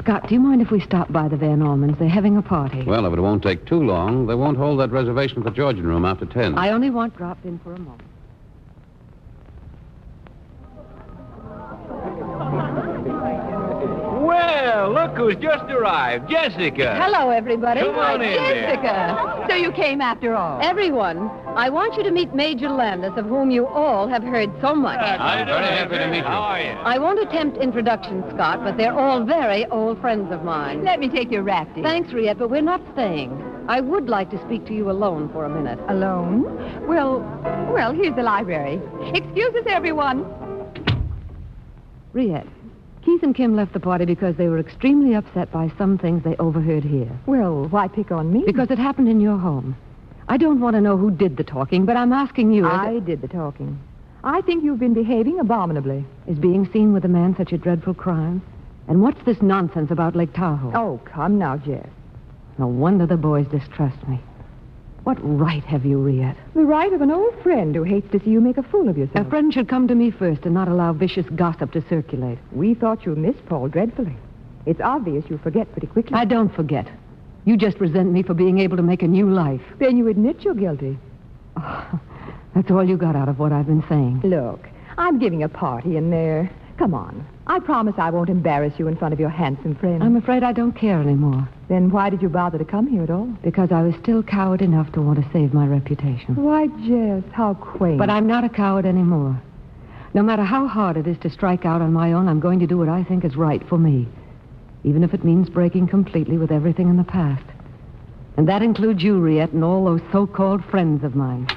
Scott, do you mind if we stop by the Van Ormans? They're having a party. Well, if it won't take too long, they won't hold that reservation at the Georgian Room after 10. I only want dropped in for a moment. Well, look who's just arrived. Jessica. Hello, everybody. Come on in, dear. Jessica. So you came after all. Everyone, I want you to meet Major Landis, of whom you all have heard so much. I'm very happy to meet you. How are you? I won't attempt introductions, Scott, but they're all very old friends of mine. Let me take your rafting. Thanks, Riette, but we're not staying. I would like to speak to you alone for a minute. Alone? Well, here's the library. Excuse us, everyone. Riette, Keith and Kim left the party because they were extremely upset by some things they overheard here. Well, why pick on me? Because it happened in your home. I don't want to know who did the talking, but I'm asking you... I did the talking. I think you've been behaving abominably. Is being seen with a man such a dreadful crime? And what's this nonsense about Lake Tahoe? Oh, come now, Jess. No wonder the boys distrust me. What right have you, Riette? The right of an old friend who hates to see you make a fool of yourself. A friend should come to me first and not allow vicious gossip to circulate. We thought you missed Paul dreadfully. It's obvious you forget pretty quickly. I don't forget. You just resent me for being able to make a new life. Then you admit you're guilty. Oh, that's all you got out of what I've been saying. Look, I'm giving a party in there. Come on. I promise I won't embarrass you in front of your handsome friend. I'm afraid I don't care anymore. Then why did you bother to come here at all? Because I was still coward enough to want to save my reputation. Why, Jess, how quaint. But I'm not a coward anymore. No matter how hard it is to strike out on my own, I'm going to do what I think is right for me. Even if it means breaking completely with everything in the past. And that includes you, Riette, and all those so-called friends of mine.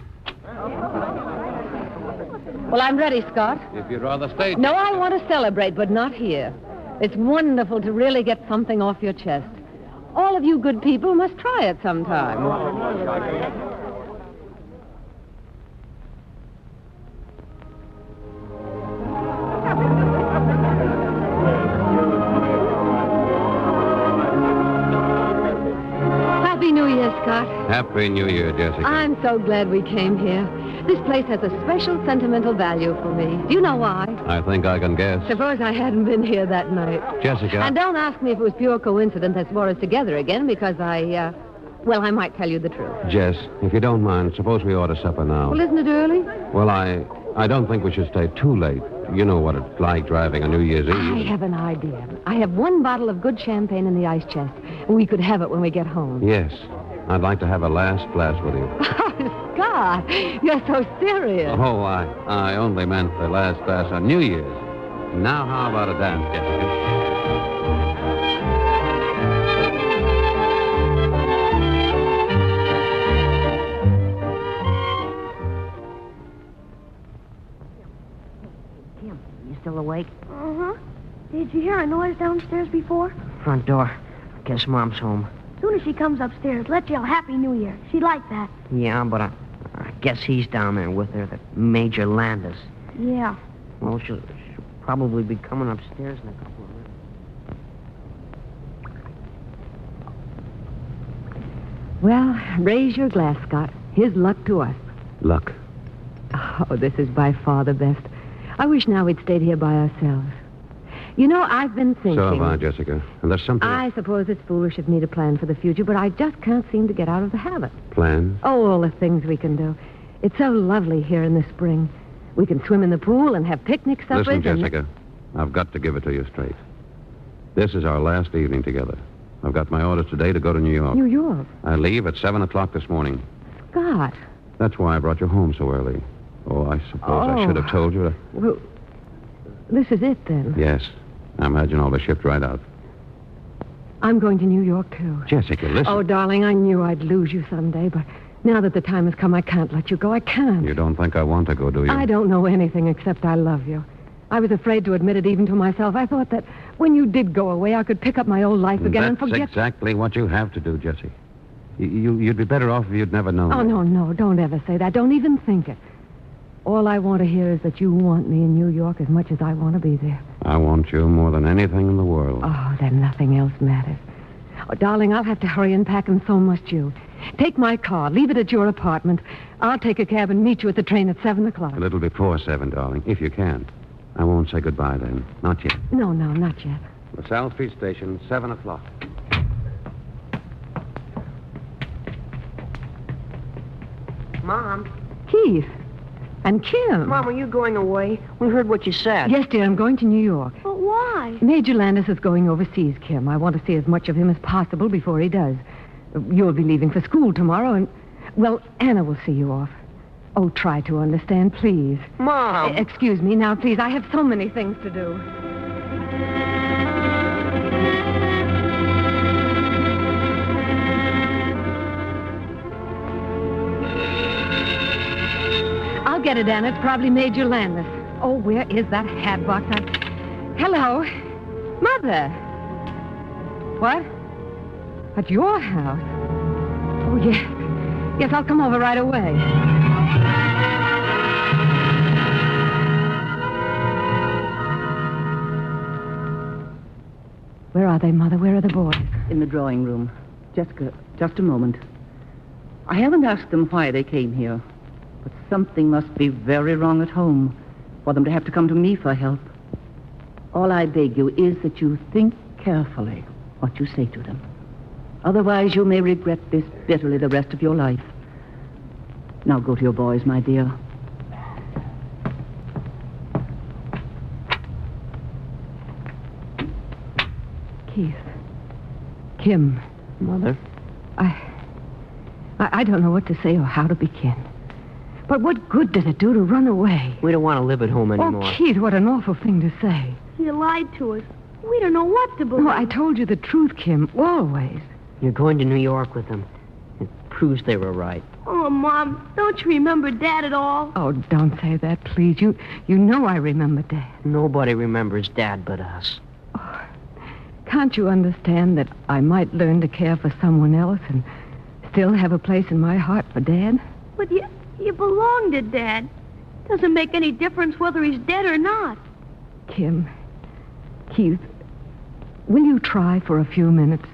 Well, I'm ready, Scott. If you'd rather stay... No, I want to celebrate, but not here. It's wonderful to really get something off your chest. All of you good people must try it sometime. Happy New Year, Scott. Happy New Year, Jessica. I'm so glad we came here. This place has a special sentimental value for me. Do you know why? I think I can guess. Suppose I hadn't been here that night. Jessica. And don't ask me if it was pure coincidence that's brought us together again, because I might tell you the truth. Jess, if you don't mind, suppose we order supper now. Well, isn't it early? Well, I don't think we should stay too late. You know what it's like driving on New Year's Eve. I have an idea. I have one bottle of good champagne in the ice chest. We could have it when we get home. Yes. I'd like to have a last glass with you. Oh, Scott, you're so serious. Oh, I only meant the last glass on New Year's. Now, how about a dance, Jessica? still awake? Uh-huh. Did you hear a noise downstairs before? Front door. Guess Mom's home. As soon as she comes upstairs, let's yell Happy New Year. She'd like that. Yeah, but I guess he's down there with her, the Major Landis. Yeah. Well, she'll probably be coming upstairs in a couple of minutes. Well, raise your glass, Scott. Here's luck to us. Luck. Oh, this is by far the best. I wish now we'd stayed here by ourselves. You know, I've been thinking... So have I, Jessica. And there's something... I suppose it's foolish of me to plan for the future, but I just can't seem to get out of the habit. Plans? Oh, all the things we can do. It's so lovely here in the spring. We can swim in the pool and have picnic suppers. Listen, Jessica, I've got to give it to you straight. This is our last evening together. I've got my orders today to go to New York. New York? I leave at 7 o'clock this morning. Scott. That's why I brought you home so early. Oh, I suppose I should have told you. Well, this is it, then. Yes. I imagine I'll be shipped right out. I'm going to New York, too. Jessica, listen. Oh, darling, I knew I'd lose you someday, but now that the time has come, I can't let you go. I can't. You don't think I want to go, do you? I don't know anything except I love you. I was afraid to admit it even to myself. I thought that when you did go away, I could pick up my old life again and forget... That's exactly what you have to do, Jessie. You'd be better off if you'd never known. Oh, no, don't ever say that. Don't even think it. All I want to hear is that you want me in New York as much as I want to be there. I want you more than anything in the world. Oh, then nothing else matters. Oh, darling, I'll have to hurry and pack, and so must you. Take my car. Leave it at your apartment. I'll take a cab and meet you at the train at 7 o'clock. A little before 7, darling, if you can. I won't say goodbye then. Not yet. No, not yet. LaSalle Street Station, 7 o'clock. Mom. Keith. And Kim. Mom, are you going away? We heard what you said. Yes, dear, I'm going to New York. But why? Major Landis is going overseas, Kim. I want to see as much of him as possible before he does. You'll be leaving for school tomorrow, and... Well, Anna will see you off. Oh, try to understand, please. Mom! Excuse me now, please. I have so many things to do. I'll get it, Anna. It's probably Major Landis. Oh, where is that hat box? Hello? Mother? What? At your house? Oh, yes. Yes, I'll come over right away. Where are they, Mother? Where are the boys? In the drawing room. Jessica, just a moment. I haven't asked them why they came here, but something must be very wrong at home for them to have to come to me for help. All I beg you is that you think carefully what you say to them. Otherwise, you may regret this bitterly the rest of your life. Now go to your boys, my dear. Keith. Kim. Mother? I don't know what to say or how to begin. But what good did it do to run away? We don't want to live at home anymore. Oh, Keith, what an awful thing to say. You lied to us. We don't know what to believe. No, I told you the truth, Kim, always. You're going to New York with them. It proves they were right. Oh, Mom, don't you remember Dad at all? Oh, don't say that, please. You know I remember Dad. Nobody remembers Dad but us. Oh, can't you understand that I might learn to care for someone else and still have a place in my heart for Dad? But you belong to Dad. Doesn't make any difference whether he's dead or not. Kim, Keith, will you try for a few minutes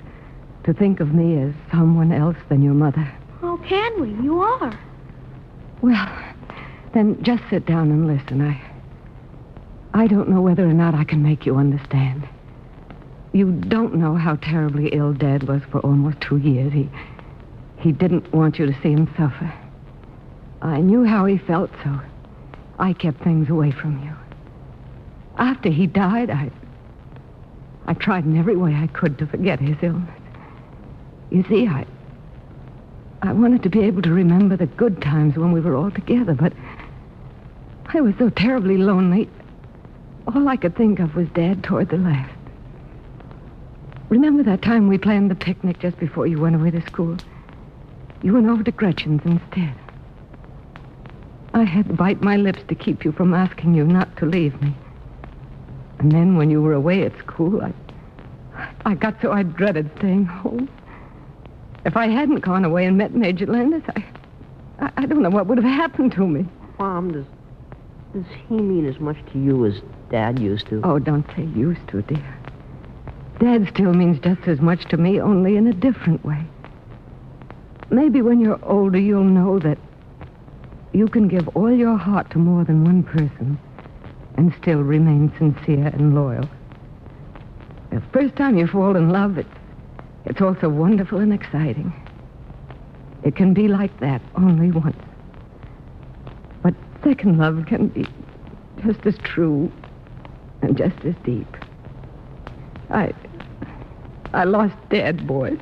to think of me as someone else than your mother? How can we? You are. Well, then just sit down and listen. I don't know whether or not I can make you understand. You don't know how terribly ill Dad was for almost 2 years. He didn't want you to see him suffer. I knew how he felt, so I kept things away from you. After he died, I tried in every way I could to forget his illness. You see, I wanted to be able to remember the good times when we were all together, but I was so terribly lonely. All I could think of was Dad toward the last. Remember that time we planned the picnic just before you went away to school? You went over to Gretchen's instead. I had to bite my lips to keep you from asking you not to leave me. And then when you were away at school, I got so I dreaded staying home. If I hadn't gone away and met Major Landis, I don't know what would have happened to me. Mom, does he mean as much to you as Dad used to? Oh, don't say used to, dear. Dad still means just as much to me, only in a different way. Maybe when you're older, you'll know that you can give all your heart to more than one person and still remain sincere and loyal. The first time you fall in love, it's also wonderful and exciting. It can be like that only once. But second love can be just as true and just as deep. I lost Dad, boys.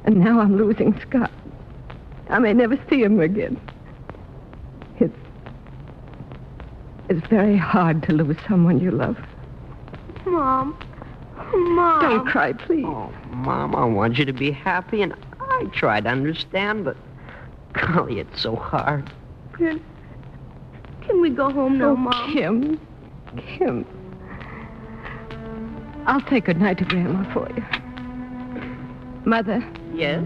And now I'm losing Scott. I may never see him again. It's very hard to lose someone you love. Mom. Don't cry, please. Oh, Mom, I want you to be happy, and I try to understand, but golly, it's so hard. Can we go home now, Mom? Kim. I'll say goodnight to Grandma for you. Mother. Yes?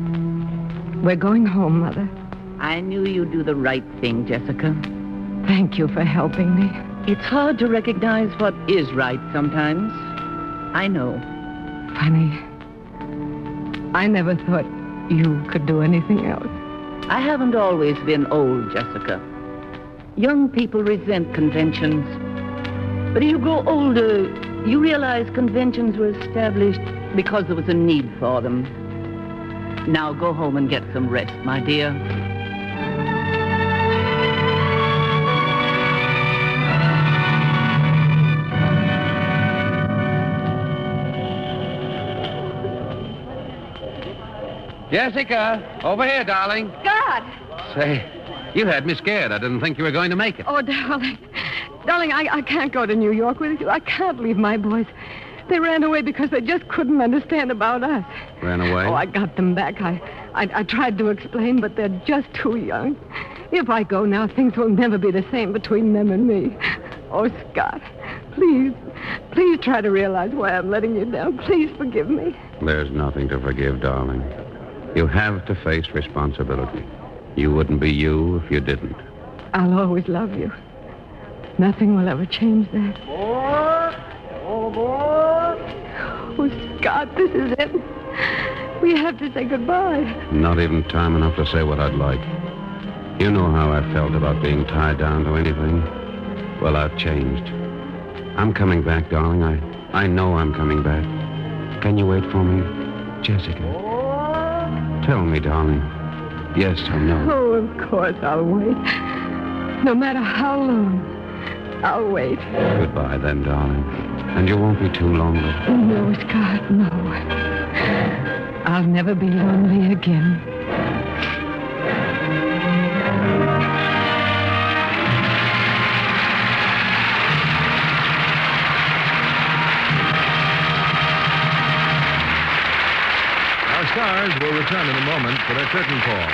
We're going home, Mother. I knew you'd do the right thing, Jessica. Thank you for helping me. It's hard to recognize what is right sometimes. I know. Funny. I never thought you could do anything else. I haven't always been old, Jessica. Young people resent conventions. But as you grow older, you realize conventions were established because there was a need for them. Now go home and get some rest, my dear. Jessica, over here, darling. God! Say, you had me scared. I didn't think you were going to make it. Oh, darling. Darling, I can't go to New York with you. I can't leave my boys. They ran away because they just couldn't understand about us. Ran away? Oh, I got them back. I tried to explain, but they're just too young. If I go now, things will never be the same between them and me. Oh, Scott, please try to realize why I'm letting you down. Please forgive me. There's nothing to forgive, darling. You have to face responsibility. You wouldn't be you if you didn't. I'll always love you. Nothing will ever change that. Oh, Scott, this is it. We have to say goodbye. Not even time enough to say what I'd like. You know how I felt about being tied down to anything. Well, I've changed. I'm coming back, darling. I know I'm coming back. Can you wait for me, Jessica? Tell me, darling. Yes or no? Oh, of course I'll wait. No matter how long, I'll wait. Goodbye then, darling. And you won't be too lonely. No, Scott, no. I'll never be lonely again. Our stars will return in a moment for their curtain call.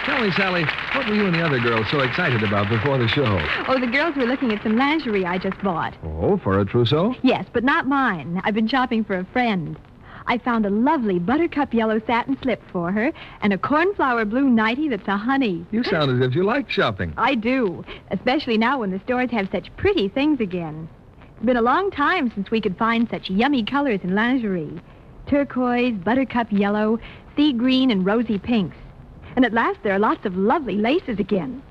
Tell me, Sally, what were you and the other girls so excited about before the show? Oh, the girls were looking at some lingerie I just bought. Oh, for a trousseau? Yes, but not mine. I've been shopping for a friend. I found a lovely buttercup yellow satin slip for her and a cornflower blue nightie that's a honey. You sound as if you like shopping. I do, especially now when the stores have such pretty things again. It's been a long time since we could find such yummy colors in lingerie. Turquoise, buttercup yellow, sea green, and rosy pinks. And at last there are lots of lovely laces again.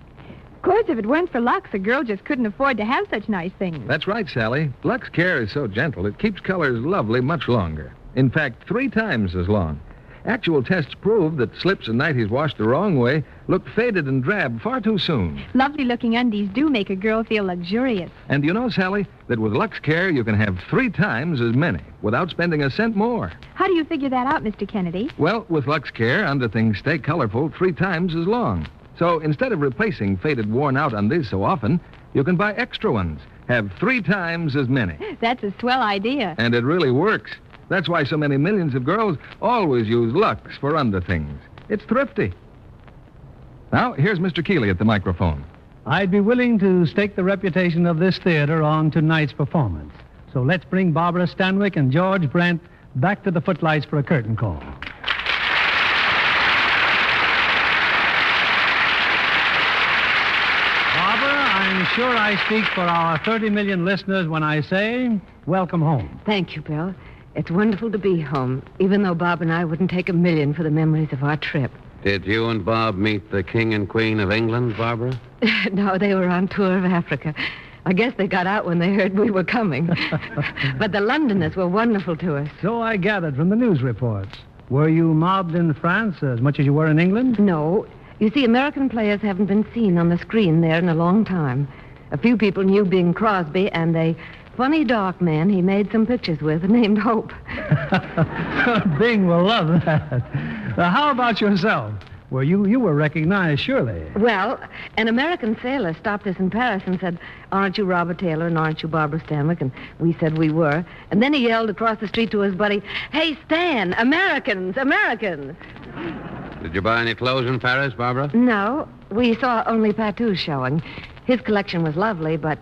Of course, if it weren't for Lux, a girl just couldn't afford to have such nice things. That's right, Sally. Lux Care is so gentle, it keeps colors lovely much longer. In fact, 3 times as long. Actual tests prove that slips and nighties washed the wrong way look faded and drab far too soon. Lovely-looking undies do make a girl feel luxurious. And you know, Sally, that with Lux Care you can have 3 times as many without spending a cent more. How do you figure that out, Mr. Kennedy? Well, with Lux Care, underthings stay colorful 3 times as long. So instead of replacing faded, worn-out undies so often, you can buy extra ones. Have 3 times as many. That's a swell idea. And it really works. That's why so many millions of girls always use Lux for underthings. It's thrifty. Now, here's Mr. Keeley at the microphone. I'd be willing to stake the reputation of this theater on tonight's performance. So let's bring Barbara Stanwyck and George Brent back to the footlights for a curtain call. I'm sure I speak for our 30 million listeners when I say, welcome home. Thank you, Bill. It's wonderful to be home, even though Bob and I wouldn't take a million for the memories of our trip. Did you and Bob meet the King and Queen of England, Barbara? No, they were on tour of Africa. I guess they got out when they heard we were coming. But the Londoners were wonderful to us. So I gathered from the news reports. Were you mobbed in France as much as you were in England? No. You see, American players haven't been seen on the screen there in a long time. A few people knew Bing Crosby and a funny dark man he made some pictures with named Hope. Bing will love that. How about yourself? Well, you were recognized, surely. Well, an American sailor stopped us in Paris and said, "Aren't you Robert Taylor and aren't you Barbara Stanwyck?" And we said we were. And then he yelled across the street to his buddy, "Hey, Stan, Americans, Americans!" Did you buy any clothes in Paris, Barbara? No, we saw only Patou's showing. His collection was lovely, but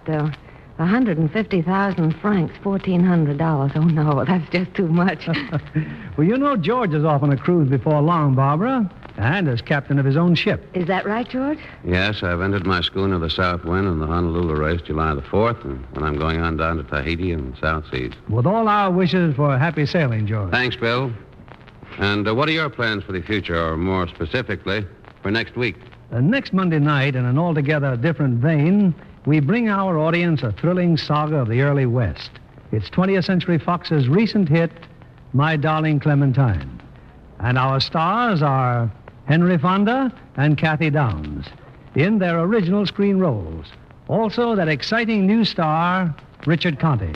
150,000 francs, $1,400. Oh, no, that's just too much. Well, you know George is off on a cruise before long, Barbara, and as captain of his own ship. Is that right, George? Yes, I've entered my schooner, the South Wind, in the Honolulu race July the 4th, and I'm going on down to Tahiti and South Seas. With all our wishes for happy sailing, George. Thanks, Bill. And what are your plans for the future, or more specifically, for next week? Next Monday night, in an altogether different vein, we bring our audience a thrilling saga of the early West. It's 20th Century Fox's recent hit, My Darling Clementine. And our stars are Henry Fonda and Kathy Downs in their original screen roles. Also, that exciting new star, Richard Conte.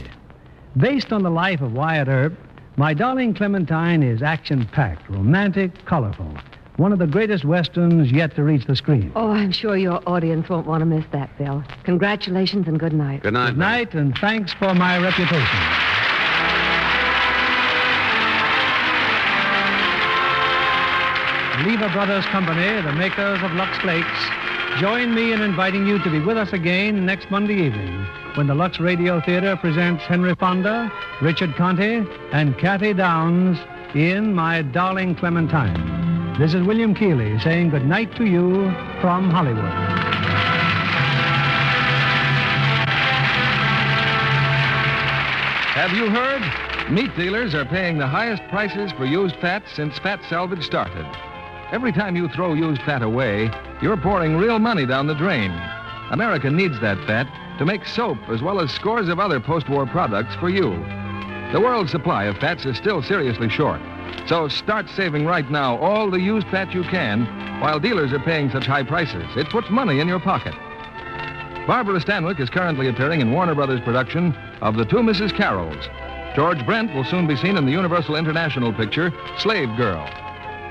Based on the life of Wyatt Earp, My Darling Clementine is action-packed, romantic, colorful. One of the greatest westerns yet to reach the screen. Oh, I'm sure your audience won't want to miss that, Bill. Congratulations and good night. Good night. Good night, and thanks for my reputation. Lever Brothers Company, the makers of Lux Flakes, join me in inviting you to be with us again next Monday evening when the Lux Radio Theatre presents Henry Fonda, Richard Conte, and Kathy Downs in My Darling Clementine. This is William Keeley saying good night to you from Hollywood. Have you heard? Meat dealers are paying the highest prices for used fat since fat salvage started. Every time you throw used fat away, you're pouring real money down the drain. America needs that fat to make soap as well as scores of other post-war products for you. The world's supply of fats is still seriously short. So start saving right now all the used fat you can while dealers are paying such high prices. It puts money in your pocket. Barbara Stanwyck is currently appearing in Warner Brothers' production of The Two Mrs. Carrolls. George Brent will soon be seen in the Universal International picture Slave Girl.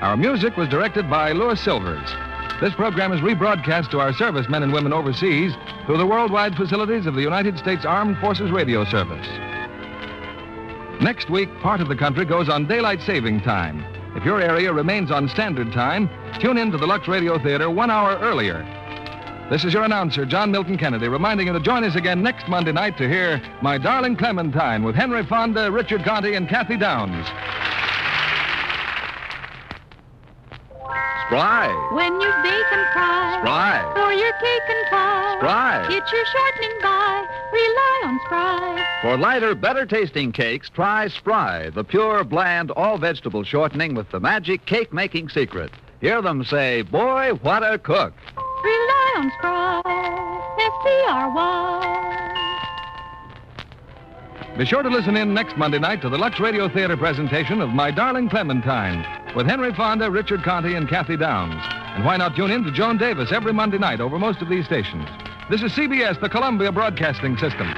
Our music was directed by Louis Silvers. This program is rebroadcast to our servicemen and women overseas through the worldwide facilities of the United States Armed Forces Radio Service. Next week, part of the country goes on daylight saving time. If your area remains on standard time, tune in to the Lux Radio Theatre 1 hour earlier. This is your announcer, John Milton Kennedy, reminding you to join us again next Monday night to hear My Darling Clementine with Henry Fonda, Richard Conte, and Kathy Downs. Spry. When you bake and fry. Spry. For your cake and pie. Spry. Get your shortening by. Rely on Spry. For lighter, better-tasting cakes, try Spry, the pure, bland, all-vegetable shortening with the magic cake-making secret. Hear them say, boy, what a cook. Rely on Spry. S-P-R-Y. Be sure to listen in next Monday night to the Lux Radio Theatre presentation of My Darling Clementine with Henry Fonda, Richard Conte, and Kathy Downs. And why not tune in to Joan Davis every Monday night over most of these stations? This is CBS, the Columbia Broadcasting System.